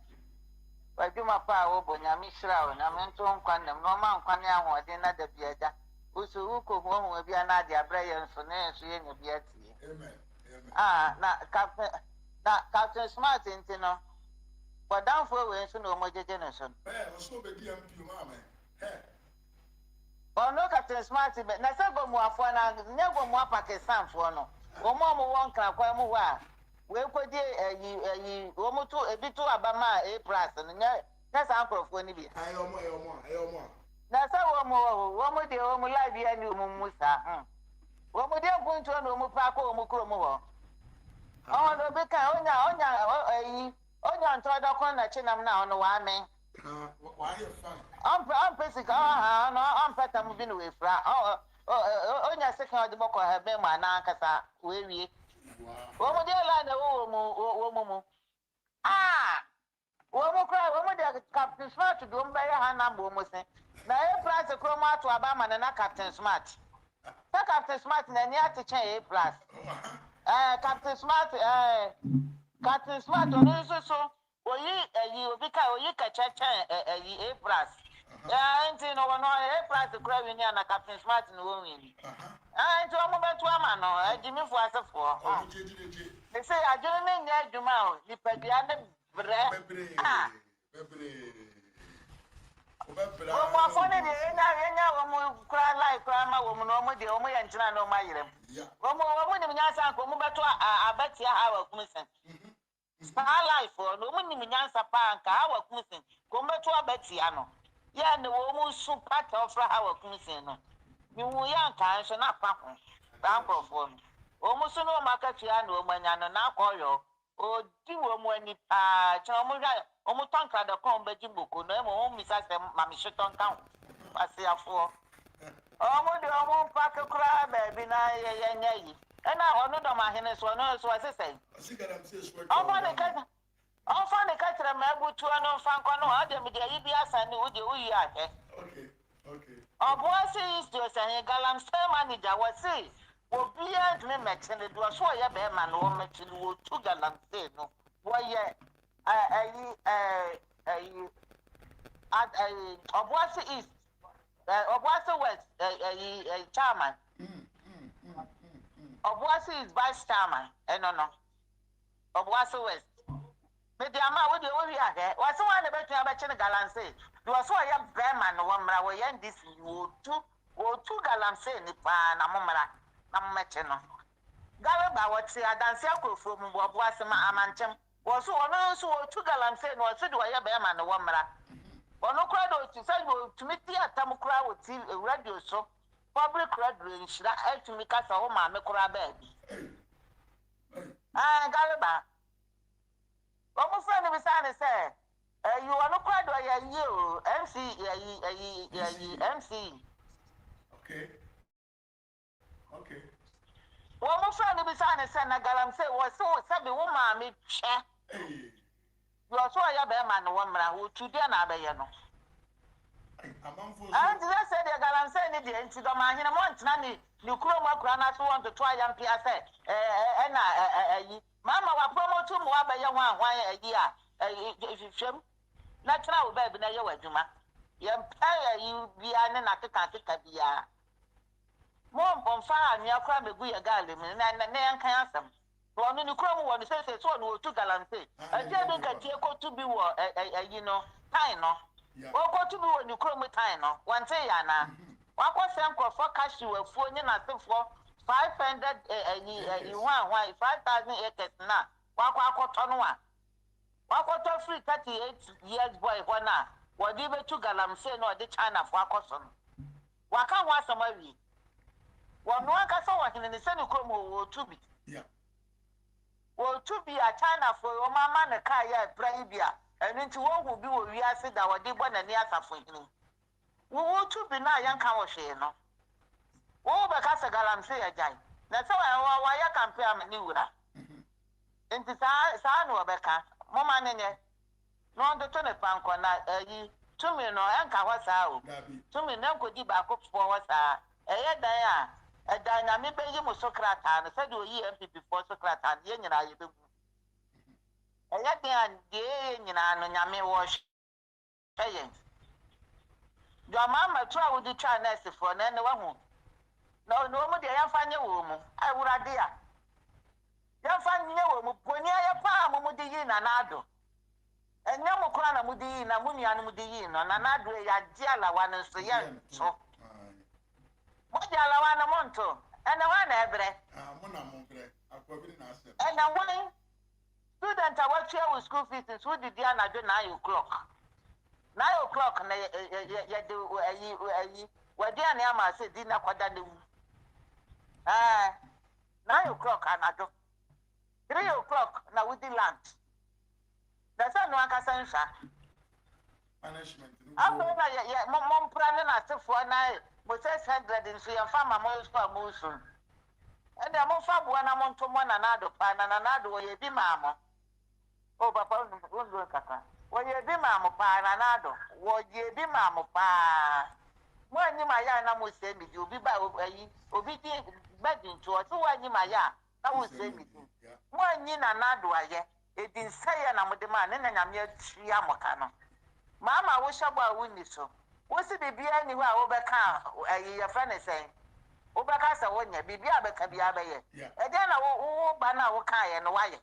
But you my power, but Yami Shroud, I meant to unquan them, no man can now, dinner the beada. Usuko home will be another Brian for names in your beard. Captain Smart in Tino. But down for we soon no more generation. Oh no, Captain Smart, but Nasago Muafana, never more Pakistan for no. O Momo won't come qua. We could ye Womoto a bit to Abama a price and that's uncle for Nibia. I omo. Nasa Womo de Omo Live and Musa. Womo de going to Omo Paco Mukromo. Oh, no, because Onya ntoda kona chinam na ono wa men. Why you fun? I'm basic no peta mu bi no we fra. Onya second de boko ha be ma na nkasa we wie. Wo mo de la na wo mo. Wo mo kra wo mo de Captain Smart do mba ya ha na mbo mo se. Na e price kroma to aba na Captain Smart. Ta Captain Smart na ni atiche e plus. Captain Smart Captain Smart on so you obika oyi kachacha a plus. Ain't no one a plus the crowd in na Captain Smart no win. Ain't to mo beto ama no Jimmy for asefo. They say I don't mean ya juma ni pedia ne bre. Omo afone ni enya omo kra like kra ma omo no omo de omo ya ntina no ma yerem. Omo ni nyasa ko omo beto abatia hawa kumisen. Star life or no money nyansa pa nka hawa kumisen ko meto abatia no ya ne wo mu su part of hawa kumisen no mi wu ya nka nso na pa ho bankrofo o mu su no makatia no manya no na akoyo o di wo mu ani pa cha mu ga o mu tankra da kon beji boko no e mo misa se mami sheton kan pasiafo o mu de o mu pa kura ba bi na ye nyayi ena onu do ma hene so no so asesai Offer the catcher mabutu no fanko no ade me de yi asa ni uje uyi ake. Okay. Obosi is just a galam stay manager was say obi and me metin do so ya be ma no metin wo tu galam say no. Wo ye Obosi is Obosi West chairman. Obosi is vice chairman. No. Obosi West. Maybe I'm out with the area. What's one about you about Galanse? You are so a young Breman, one way, and this you two Galanse, Nipan, Amomara, Namacheno. Galaba, what's the Adansiaco from Wabwasama Amanchem? Was so also two Galanse, or so do I bearman, one mara. Or no crowd to say to meet the Tamukra with a radio show, public radio, should I have to make us a home, Makura baby? Galaba. Almost friend of his son say, you are not quite you, MC. Okay. Almost friend of his son said, Nagalam say, was so sabi woman, me chair. You so ya be man no mra wo tudi na abaye no. And they said they garan say ni de nti do ma hene mo ntena ni kuro mo akura na so want to try am pia say na mama wa promote mo abaye ho ahwan ayi a hwehwem na tena wo ba bi na ye wadwuma ye mpa yi bia ne na keka bia mo bonfa anu akura megu ye gale mi na yankan asem wonu ni kuro mo wonu say so no otu galante aje bi ka tie ko tu bi wo ayi no time no oko tu bi wo ni kuro mo time no wante ya na wakọ senko for cash wafuo ni na sefo 500 5,000 acres na wakọ akoto no a wakọ free 38 years boy ho na wodi betu galamse na odi China fo akoso no waka ho asamawi wono aka so wahene ne sene kromo wo tubi wo tubi a China fo o mama na ka ya praibia enu nti wo hu bi wo wiase da wodi bo na ni asafo hini wo tubi na yanka wo hwe no wo be ka se galamse ya jai na se wa ya campaign am ni wura nti sa no be ka mo ma nenye no ndo to ne panko na yi tumi no enka ho sa o tumi na nkodi ba ko fo ho sa eye dan a dan na me be yi mo Sokrata no se do yi MPP for Sokrata ye nyina ye be eye dan de nyina no nyame wo hwe do mama to a wo di try nurse for na ne wa hu no mo de yan fanye wo mu ai wurade a yan fanye wo mu poni aye pa mo di yi na nado enya mo kura na mo di yi na mo nua no mo di yi no na nado ya di alawa no so ye so mo di alawa no mo nto ena wa na ebre mo na mo bre akwabi na asem ena won student a watch your school fees so di dia na do 9 o'clock 9 o'clock na ya de ayi wadi ani ama se di na kwada na wu 9 o'clock anado 3 o'clock na wudi lunch da sa no aka sansa punishment after na ya mom prane na sefo na mo se 100 nso ya fa ma mo so mo so ende mo fa bo na mo nto mo na nado pa na nado wo ye bi ma mo o papa ndo kaka wo ye bi ma mo pa na nado wo ye bi ma mo pa mo anyi ma ya na mo se mi di obi ba obi di bedin to so wo anyi ma ya na wo se mi di mo anyi na nado aye edin saye na mo de ma ne na nyame atria mo ka no mama wo shabo a wo ni so wo si bibia ni ho a wo be ka ayi ya fra ne sen wo be ka sa wo nya bibia be ka bia be ye e de na wo ba na wo ka ye no wa ye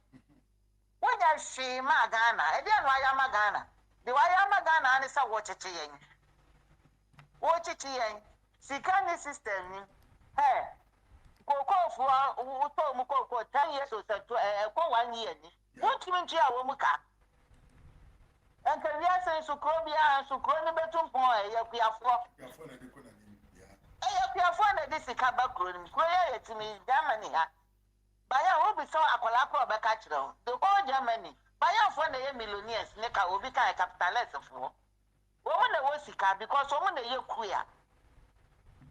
wo nya shi ma Ghana e de no aya ma Ghana de wa ya ma Ghana ani sa wo cheche yen wo chichi yen sikani system ni koko fu wo to mu koko 10 years o se to ko 1 year ni wo timi ntu a wo mu ka enka wia sen su krobia su kroni betumpon yakuafo na de ko na ni yakuafo na de sika ba kroni kroya yetimi Germany ha baya wo bi so akola ko be ka kire o de ko Germany baya fo na ye millionaires ne ka obi ka capitalist fo wo mo na wo sika because wo mo na ye kuya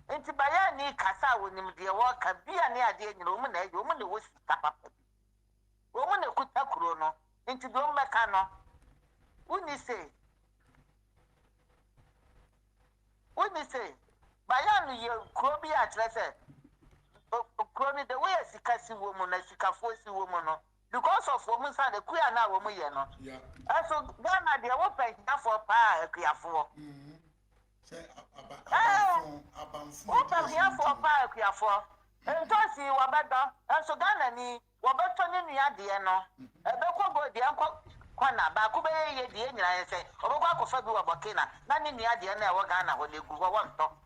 enti baya ni kasa wonim de wo ka bia ne ade nyina wo mo na ye wo mo na wo sika papa wo mo na kuta kuro no enti do mbeka no uni say bayanu ye krobi atrese krobi the way sika si wo mu na sika fo si wo mu no because of wo mu sa de kuya na wo mu ye no so Ghana de wo pe na for pa akuafo say wo pe ya for pa akuafo entosi wo bedo so Ghana ni wo beto ni nua de no ebe ko go de enko kwana ba ku be ye die nyina ye se obekwa akofa bi wa Burkina na ni nua de na e wo Ghana ho legu ho wonto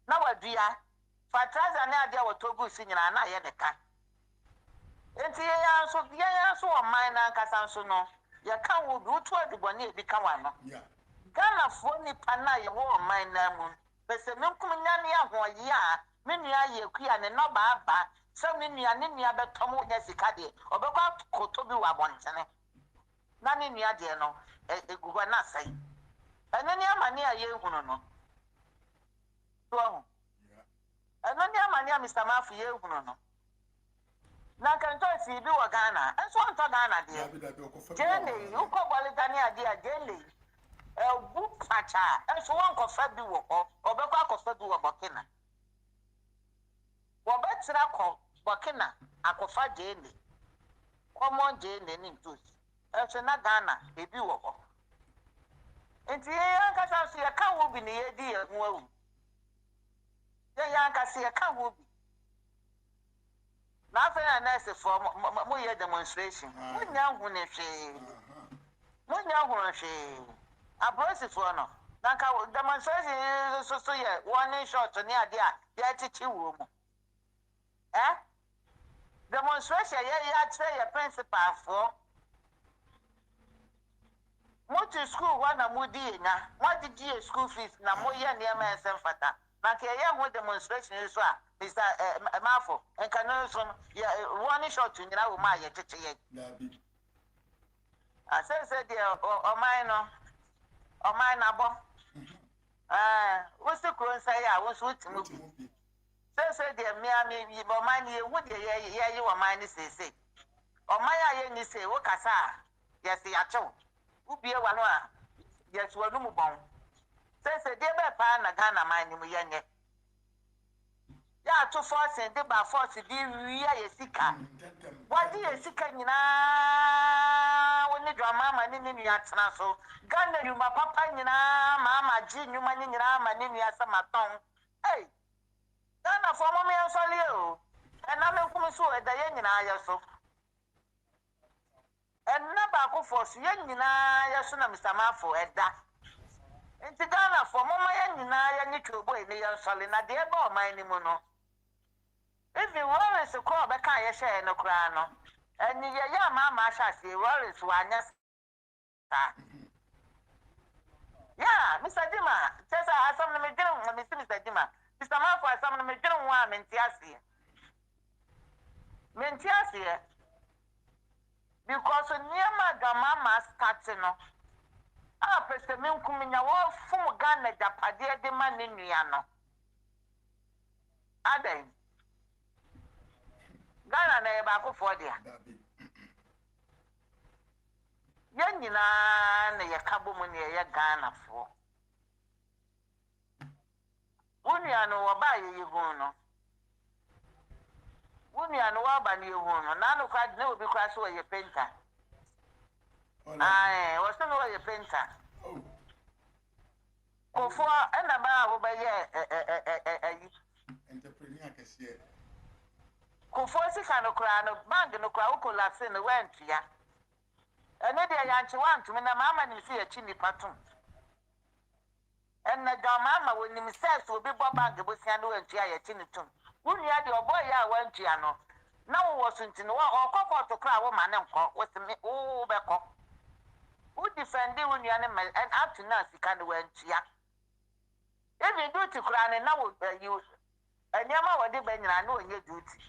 na wadua fatraza na ade wo togu si nyina na ye de ka enti ye ya so o man na nkasa so no ye ka wo bi utu adubone e bi ka wa no Ghana fo ni pana ye wo man na mu pese menkum nyane aho ye a me nua ye kuya ne no ba so me nua betom nya sika de obekwa koto bi wa bontene na ne nua de no egugo na sai ene ni amani a ye hunu no to ene ni amani a Mr. Mafu ye hunu no na kanto si bi wa Ghana enso onto Ghana de jele uko bolitani ade a jele bu pacha enso won ko fa bi wo ko obekwa akofa bi wo Burkina wo betira ko Burkina akofa jele common jele ni ntosi enso na Ghana ebi wo ko enti yanka sa so ya ka wo bi ne yedi ya hu awu yanka se ya ka wo bi na afena nurse for mo ye demonstration munya hu ne hwe abrose for no na ka demonstration so ye warning shot ni ade a ya chichi wo mu demonstration ye ya tire ye principal for mo to school wana mudi na what did you school fees na mo ye ne ma ensem fata na ke ye ho demonstration so a Mr. Mafo and can so one shot to nyina wo ma ye tete ye I said o mine abo what's the crown say ya was with me say there me o mine ye wo de ye wo mine say o mine ye ni say wo kasa yes ya chew ubie wano a yes wo no bon say dey be pa na Ghana mine mu ye nye ya to force and ba force di wiya yesika wadi yesika nyina woni drama ma ni ni atena so Ghana yuma papa nyina mama ji nyuma ni nyina ma ni asama ton hey Ghana for mo me ansole o na me kum so eda ye nyina ayeso na ba ko force ye nyina yeso na Mr. Mafo eda enti Ghana for mo ma ye nyina ye ni twobo ni ye ansole na de ba o man ni mu no if you worry so call back I share no crano. And ya mama shall see worries one yes. Yeah, Mr. Dima, says I have some Mr. Dima. Mr. Malfoy has some Major one Mentiasi. Mentiasi because near my gamma starting. Ah, President Minkumina, all full gun at the Padia de Maniniano. Ade. Ghana na eba ko for dia ye nyina na ye kabo mu ne ye Ghana fo wunia no wo ba ye hu no wunia no wa ba ne hu no na no kwa na obi kwa so ye painter ai wo so no ye painter ko fo na ba wo ba ye entrepreneur kese Kufosi kano krano bang no kwa uko la sene wentia ene de yanchi wantu me na mama ni si echi ni patum enne da mama woni mi ses obi bo bang bo sia no wentia ye chi ni tum wuni ya de obo ya wentia no na wo sunti no okoko to kra wo ma ne nko wo se me wo be ko wo defend wuni ya ne and up to now si kan wentia even duty kra ne na wo you enyama wo de banyina na onye duty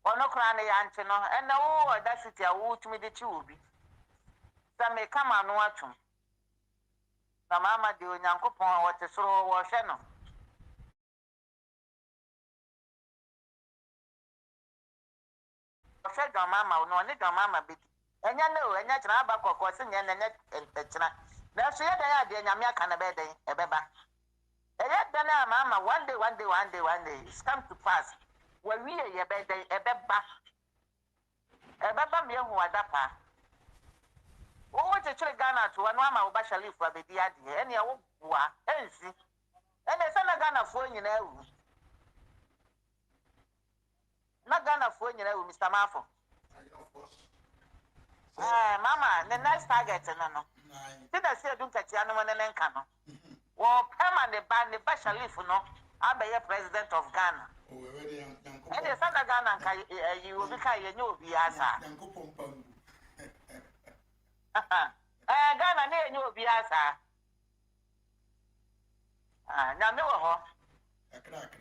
ono krane yanche no ena wo audacity a wo tumi de chi obi sa me kama no atum na mama de onyankopon wo te soro wo hwe no hwe do mama no ne do mama be enya ne o enya kira aba kokko se nya nya kira na so ye dan ya de nyame aka na be den ebeba eye dan na mama one day it's come to pass when we ye be den ebeba me hu adapa wo che chere Ghana to anu ama wo ba shalifu abedi ade ene ya wo bua ensi ene se na Ghana fo nyina ewu na Ghana fo nyina ewu Mr. Mafo mama the next target no ti da se dun katia no ne nka no wo permanent ban the shalifu no abeye president of Ghana ene se na Ghana nka you obi ka ye obi asa Ghana na enye obi asa nyame wo ho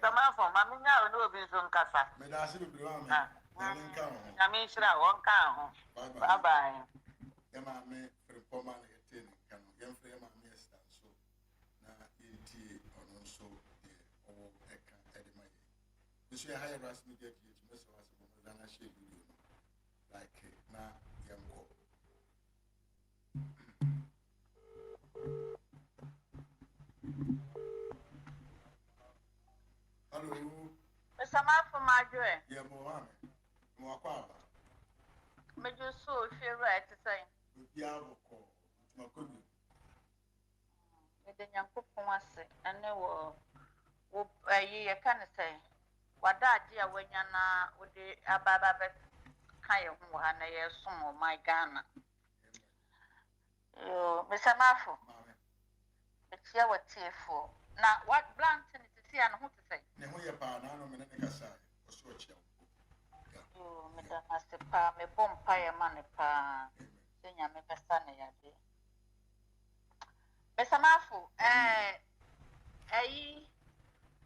Samafo mami nya no obi nso nkasa me da se bibiri wa me nka ho nyame shira won ka ho bye bye ema me repoma na yete nka no yem frɛ ma me esta so na yenti ono so de owo eka edema ye Mr. Higher Ras Media, Mr. Wasana share video like na Yamko. Hello. Mr. Marfo Madre. Yeah, Mohammed. Moakwaba. Major so if you're right to say. Yaboko. Makudu. With the young Pumase, and they were a year can say. What that dear when you're not with the Ababa Kayo, and a year soon, my Ghana. Mr. Marfo. It's your tearful. Now, what Blanton is to see and who to say? Nehoya pa na no menene kasa o so chia. Yo me da master pa me bom pa ya mane pa. Senya me pesa na ya de. Mesa mafu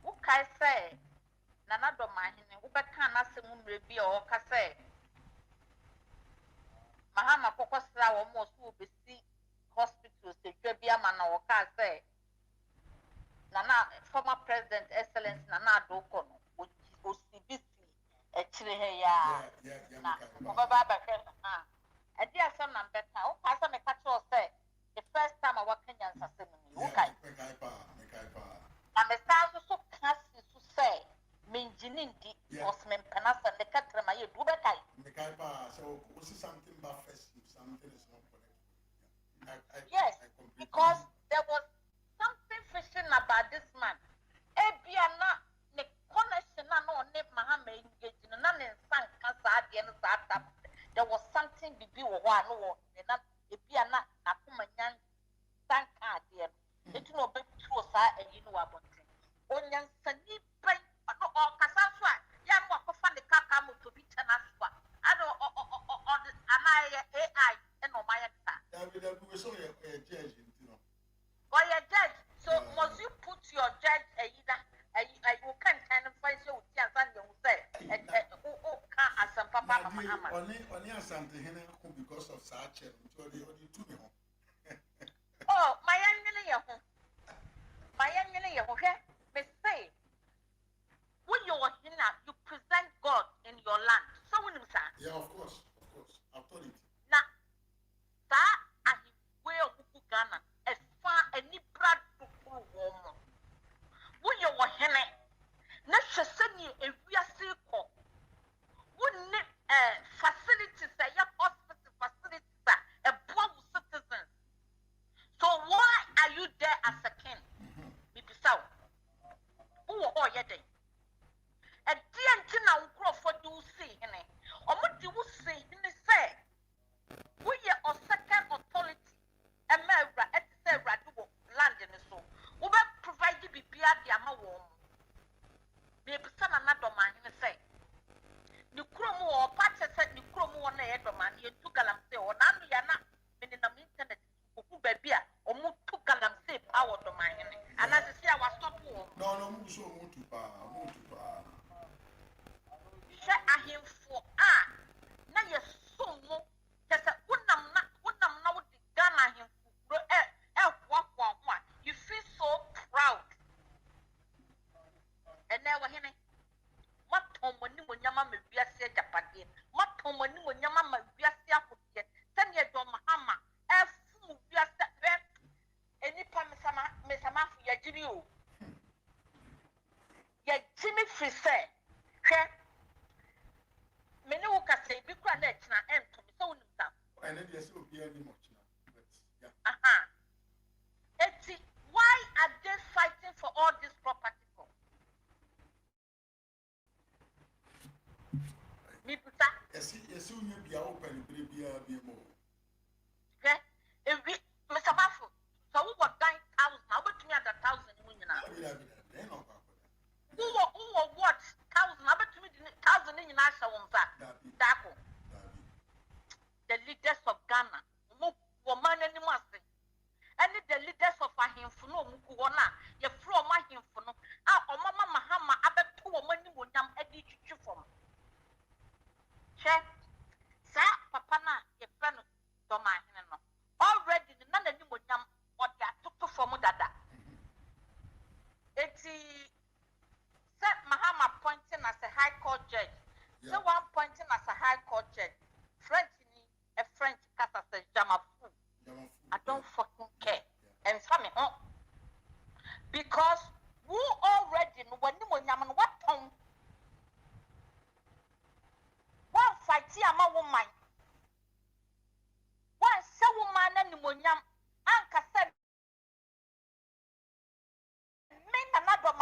wo kai say nana do mahene wo beka na se mu mre bi o ka say mahama kokosra wo mo so obesi hospital se dwa bi ama na wo ka say Nana, former President Excellence Nana Dokono, OCBC, actually, a dear son and better. Oh, Pastor Mekacho said, the first time I work in Yansasimi, okay. And the stars so classy to say, Minjinindi, Osman Panas and the Catrama, you do better. Mekaipa, so was something about festive, something is not correct. Yes, because there was something fishing about this man. Ebiana, the connection, no name Mahama engaged in an instant cancer. There was something be one or Ebiana, Nakuman, Sanka, dear. It no be true, sir, and you know about it. Onyan Sani, or Casaswa, young walk of the Kakamu to be Tanaswa. I don't, AI, and no my answer. That was only a judge, you know. Or a judge, so must you put your judge you can kind of find your chance and you say, can't as some papa only something because of such a oh, my young okay, may say, when you are here, you present God in your land. So when you say, yeah, of course, authority. Now, that I will Ghana. Any brad woman. When you were henny, not just send you a real circle. Wouldn't facilities, a hospital facilities, a boss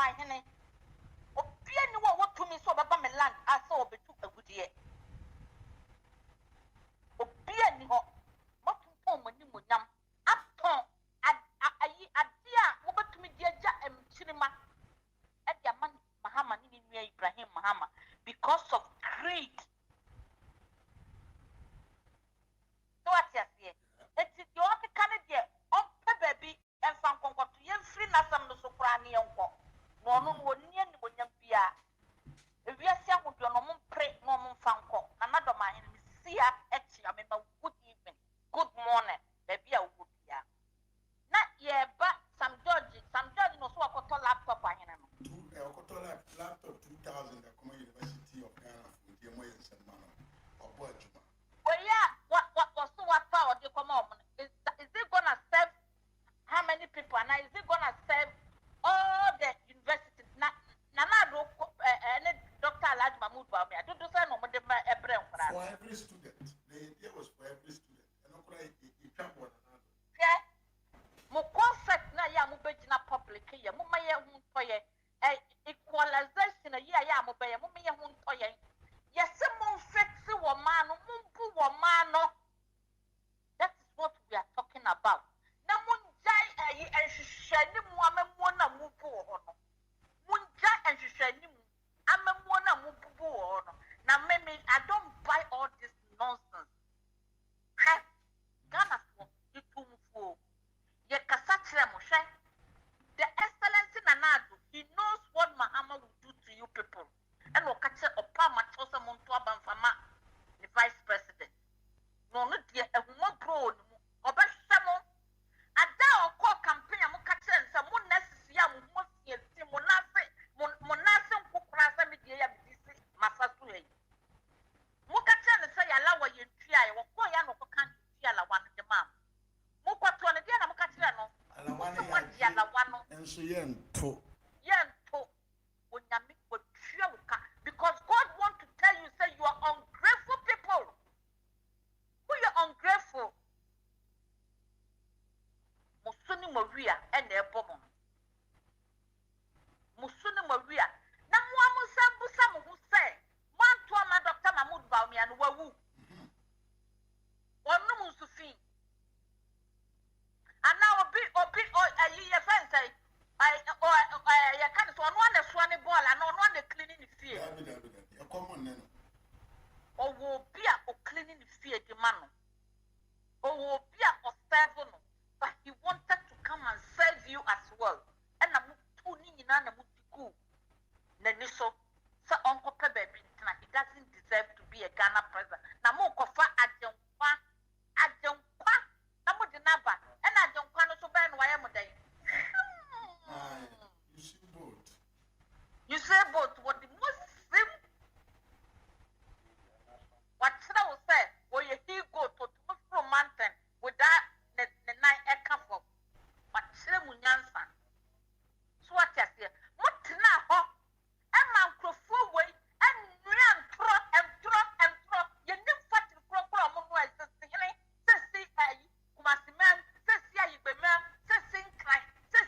my hene. Obia ni wo to me so baba me land asa obetu agudie. Obia ni ho. Motonton mani monyam. Aton ayi adia mo betumi di agya emchirima. E dia man Mahama ni nua Ibrahim Mahama because of greed. So what you say? It's your Canada on baby and fan conquer to yen free na some no so krani yonko. No no woni ni wonyam bia. If you say who do no mum pray no mum fanko. Na na do ma hin sia echi amema good evening. Good morning. Baby a good bia. Na ye ba some George no so akoto laptop ahina no. Okoto laptop 2000 the Common University of Ghana for the Moyen Semano or Boajuma. Well, yeah, what power do you come on? Is it gonna serve how many people? And is it gonna serve all the universities? Nana any Dr. Alhaji Mahmoud Bawumia. I don't say no more for every student. The idea was for every student. And not quite you can't one another. Yeah. Mo concept na ya mo begina public ya mo maye hu toye equalization ya mo be ya mo maye hu toye. Yes, mo fix woman no mo bu woman no. That is what we are talking about. Na munjai ehwehwani mu amemo na mu bu ho no. Munjai ehwehwani mu amemo na mu bu ho no. Na me I don't buy all this nonsense. Hey, Ghana for itu mu ye kasachre mo hwe. The excellency Nanado, he knows what Mahama will do to you people. And we'll catch Opama Chosa Montua Banfama, the vice president. No, no, dear, a woman pro, Obashamo. And now, call campaign, I'm catching some more necessary, Monase, Kukrasa, Media, Masasue. Mukachan say, allow you try, or Koyan or can't tell one of the mom. Mukatuan again, I'm catching no. And so yen to because God wants to tell you, say you are ungrateful people. Who you ungrateful? Musuni Maria and their bomb. Musuni Maria. Namu Samu who say, one to my Dr. Mahmoud Bawumia and Wawu. Or no Musufi. And now a year fence. I can't so one swanny ball and on one cleaning the fear. A common name. Or will be a cleaning the fear, the man. Or will be a seven. But he wanted to come and serve you as well. And I'm tuning in and Mutiku. Neniso, Sir Uncle Pebe, he doesn't deserve to be a Ghana president. Namu Kofa Adjonkwa, Namudinaba, and Adjonkwa so bad why am I? You see both. You say both what the Muslim what should I say? Where he go to Muslim mountain with that the night echo for what Munyansan. So what I say? Mutina ho and microphone way and run throw. You didn't fight the proper among say Kumasimam, say you be ma'am, say cry, say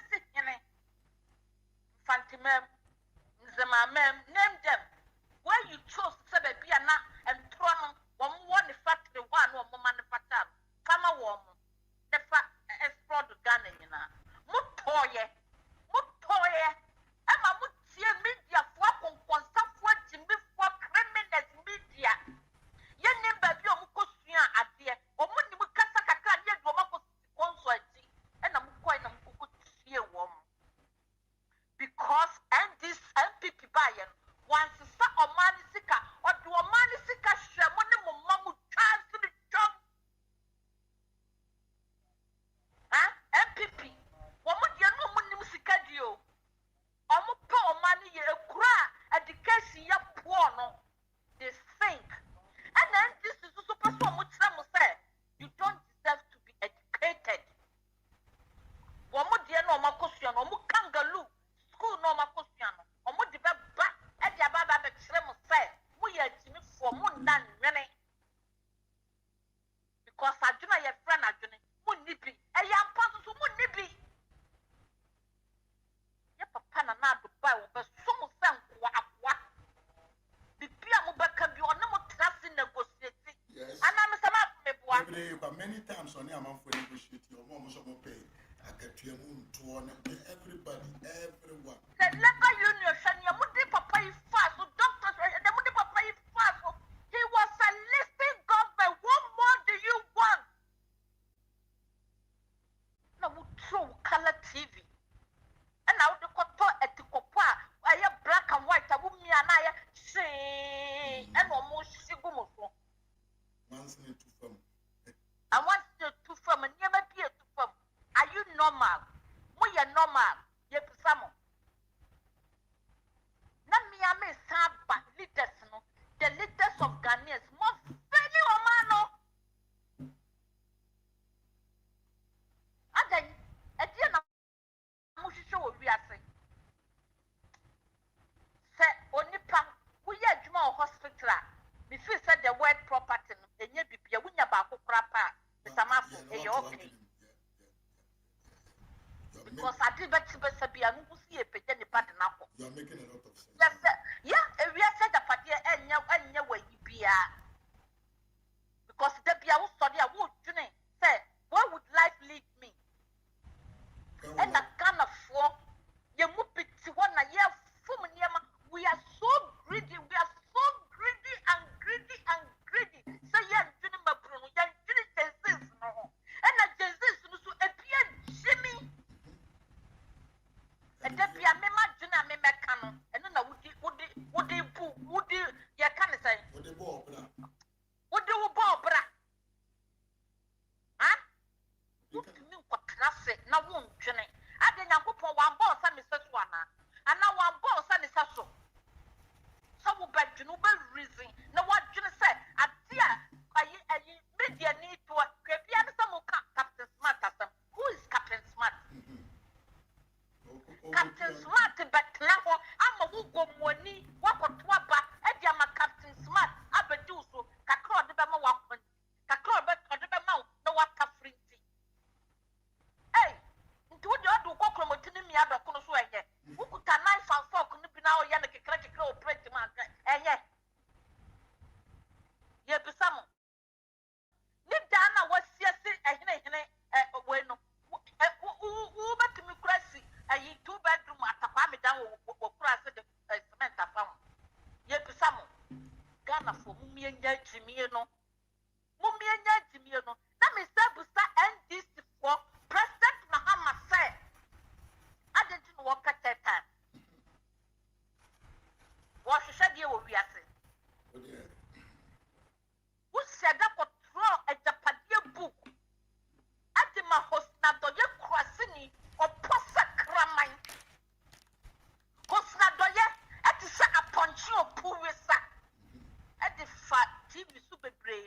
Fantimem, Zemamem, name them. Where you chose to say Biana and Tron, one the factory, one or manufacturer, Kama woman, the fact explode the gun in Mutoye, Emma Mutia media for constant Jimmy for criminals media. Your name baby Mukosia at the Omunimukasaka, yet Womako consort, and I'm quite a good woman. Because and this MPP buy I'm for negotiating or more so pay. I get to everybody, everyone. The labor union, your mother papa is fast, so doctors, the mother papa is fast. He was a listing government. What more do you want? Now, we throw color TV. And now the koto at the copa, I have black and white, I will me and I say, and almost sigumoso. Once need to firm. I want you to firm and never be to firm. Are you normal? We are normal. Yep, some. Not me, I may serve but leaders, no. The leaders of Ghanaians must fairly or mano. And then, at the end of what we are saying. Say, only pang, we are Juma hospital. If you said the word property, and you be a winner about Krapa, Mr. Mafu, okay. Because I did better be a see a penny pattern. You are making a lot of sense. Yes, sir. Yeah, we are said the party and your way you be. Because the Bia study a wood, say, where would life lead me? And that kind of four, you move it to 1 year from we are so greedy, and greedy. So, yeah, Bruno, yeah, and that Jesus so appear Jimmy. And that be a mema Juna Memacano, and then would you, yeah, can say, would you bobra? Huh? You can what classic, now won't Jenny. I didn't put one boss and Mrs. Wana, and now one boss and Mrs. So. So, but you know, reason. Now, what you say, I dear, I media need to create some Captain Smart. Who is Captain Smart? Captain Smart, but now I'm a who go money, walk on Twaba, and I'm a Captain Smart. I bet you so, Kakro, the Bama Walkman, Kakro, but the Bama, no what free. Hey, into the other Cockrum, me out of Konosuya. Who could a knife and fork on the Pinao Yannick, critical, pretty man, and yet. Yep, some. Nidana was yes, bueno. Who bet me crazy? A 2-bedroom at a family down or cross the cement of found. Yep, some. Ghana for Mummy and Jimino. Mummy and Jimino. That is Sabusta and this for President Mahama said. I didn't walk at that time. What should you be asking? Who said that would throw a Japadia book? At the Mahosnadoya Crossini or Posa Kramine. Hosnadoya at the Saka Poncho Purisa at the fat TV super brave.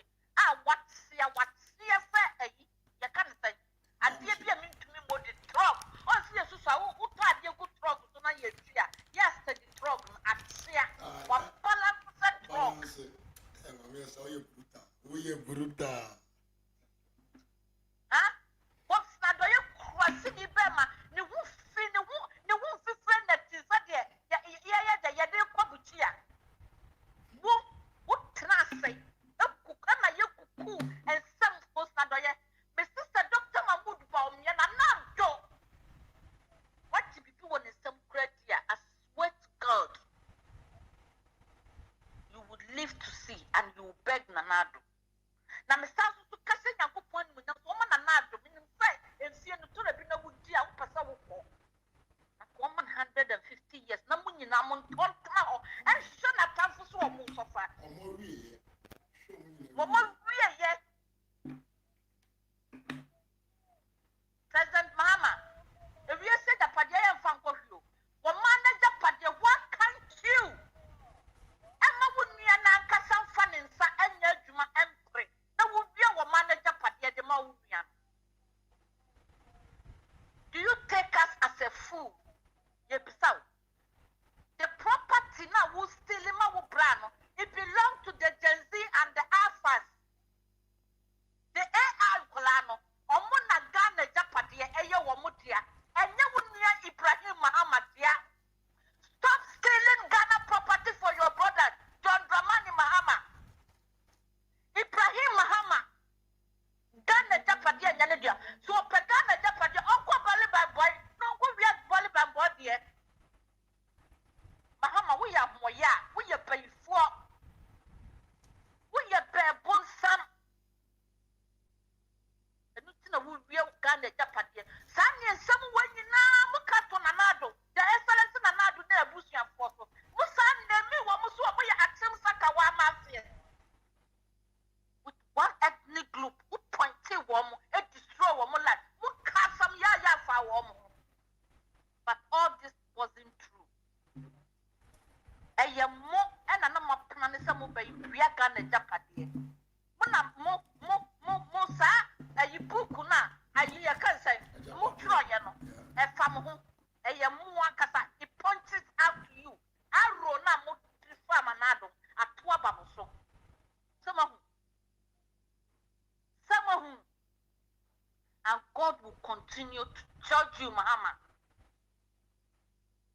continue to judge you, Mahama.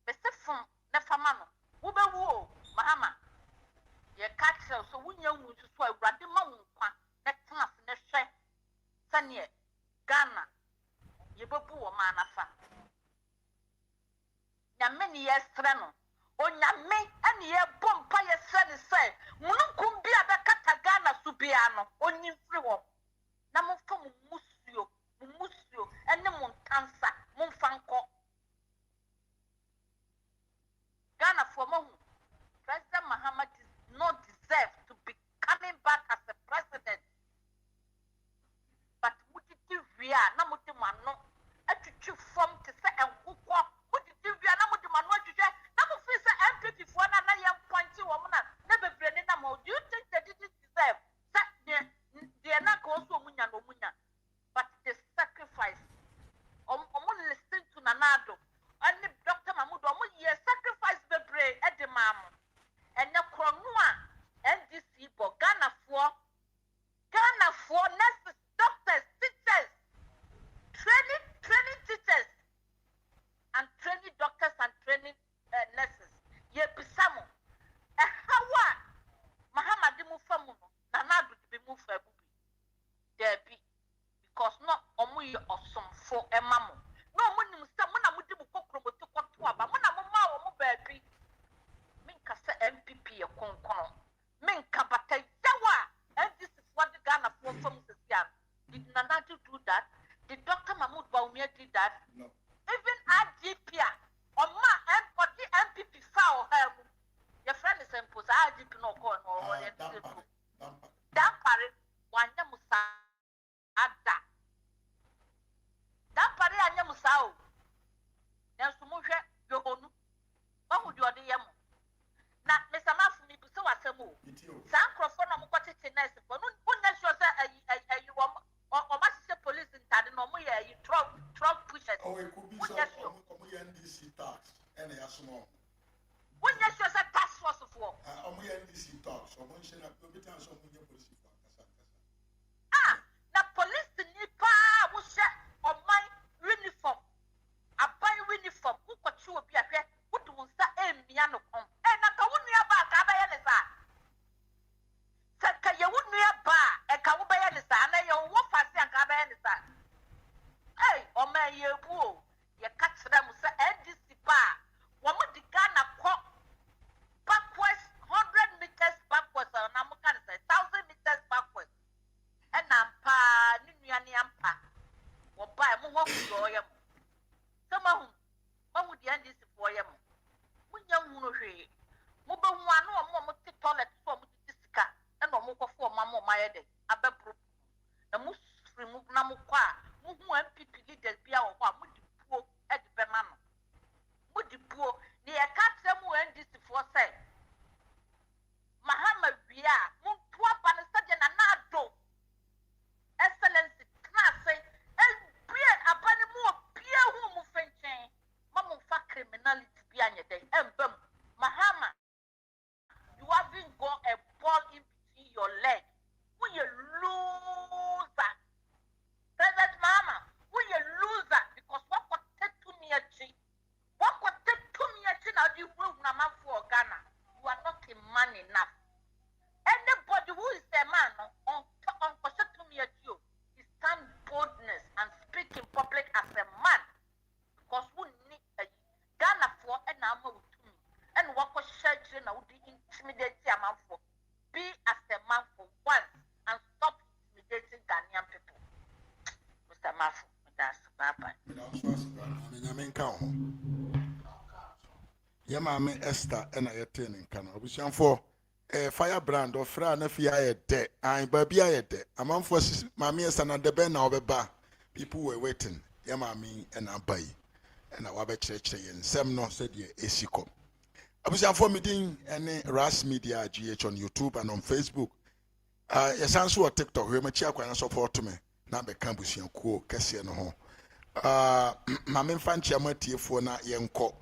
Bese from the famano. Ube wo, Mahama. Ye catch so when you want to swear, Radima Wumpa, next month, next share. Sanye, Ghana, Yebubu or Manafa. Ya many years, Treno. On ya me and ye bump by your son say, Munukumbia the Katagana Subiano, on you free one. Namu from Musio, and the Montansa, Monfanco. Ghana for Mohu. President Mahama does not deserve to be coming back as a president. But would it do via Namutimano? A to form to say and who would it do via Namutimano? Namu feels empty for another young pointy woman. Never been in a mode. Do you think they didn't deserve? They are not also Munya no Munya. But the sacrifice. Listen to Nanado. And Dr. Mahmoud, sacrifice the brain at the mama. And the Kronua and this people, Ghana for nurses, doctors, teachers, training teachers, and training doctors and training nurses. Ye Pisamo. Hawa Mahama di Mufamuno, Nanadu to be moved for Bubi. There be. Because not only awesome for a mammo. No money, someone I would do Kokro to Kotua, but when I'm a mamma, baby. Minka say MPP a concono. Minka but a yawa. And this is what the Ghana for from the Sian. Did Nanadu do that? Did Dr. Mahmoud Baumia did that? No. Even RGP on my MPP foul her. Your friend is imposed RGP no corn or Dampare, one Yamusa. Dampare and Yamusao. There's to move your own. What would you do? Now, Mr. Mafu, so I say, move. San Crawford, I'm got it in nice. But not sure that you or Master Police in Tadano, you truck pushers. Oh, it could be some NDC tax and a small. When you show a task force of war. NDC tax, or mention a bit of some police. The police in Nipa will share on my uniform. I buy uniform. Who could you be a pet? What will say a piano? And I wouldn't hear about Kabayanisa. Said you wouldn't hear bar a Kabayanisa, and I will walk past the Kabayanisa. Hey, oh my, you boo. You catch them with NDC bar. One with the Ghana cop backwards, 100 meters backwards, and I'm going to say 1,000 meters backwards. And I'm pa, Niniani Ampa, or buy more for you. Some of the end is for you. When you know, Muba one or more toilet for Mutisika, and no more for Mamma Mayade, a bepro. The Muslim Namukwa, who MPP leaders be our one with the poor at the Bemano. With the poor, they attack them when this for say. Mahama Bia, Muntua Panastajan and Nado. Excellency, class, and beer upon a more peer whom French, Mamma for criminality behind your day, and bum, Mahama, you haven't got a ball in between your legs. Will you loser? President Mama, will you loser? Because what could take to me a tree? What could take to me a tree? Now you will Naman for Ghana. You are not a man enough. Anybody who is a man on to me at you, he stand boldness and speak in public as a man. Because we need a Ghana for an armor to me. And what was sharing now the intimidating man for. Be as a man for once and stop intimidating Ghanaian people. Mr. Mafu, that's bye-bye. Yamame Esther and I attend in Canada. For firebrand or fra na fia de I baby I de among for mammy and the ben now ba people were waiting yamami and abai and our church and some no said ye esiko abusia for meeting any ras media gh on YouTube and on Facebook yasan so TikTok we ma chia kwana support to me na be campusian ko kese no ho mammy fan chiama tiefo na yenko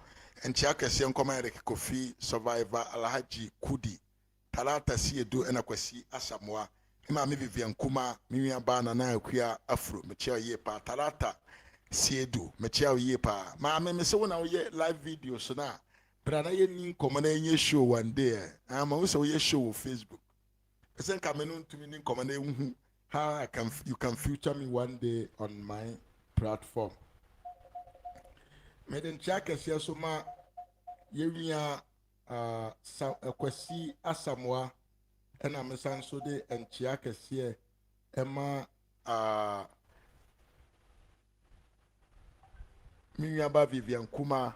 and chia kese yenko ma Eric Kofi survivor Alhaji Kudi Talata si edu ena kwasi asamoa ima mi Vivian Kuma mi ba na akua afro me che ye pa Talata Siedu mechia ye pa ma me se wona ye live video so na brana ye ni nkoma na enye show one day ama wo se wo ye show on Facebook esen ka me no ntumi ni nkoma na ehu how you can feature me one day on my platform me den chia kese so ma ye wia kwasi asamwa ena me san so de enchia kese ema Minyaba Vivian Kuma,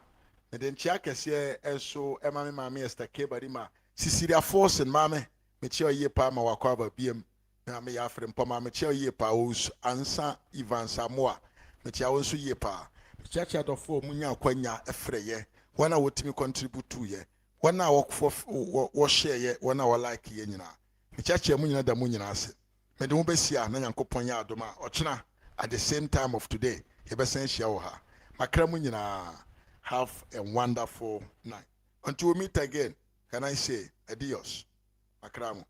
and then Chiakese, so Emma Mammy Esther Kebarima, Cecilia Force and Mammy, Michel Ye Palma Wakaba BM, Mammy Afrin Poma, Michel Ye Paus, Ansa Ivan Samoa, Michel also Ye Pa, Chacha of 4 Munya Quenya, Efreye, 1 hour to me contribute to ye, 1 hour for share ye, 1 hour like Yenina, Michacha Munya da Munyanase, Medubesia, Nanyanko Ponya Doma, Ochna, at the same time of today, Hebesen Shawaha. Makramu nyina have a wonderful night. Until we meet again, can I say adios? Makramu.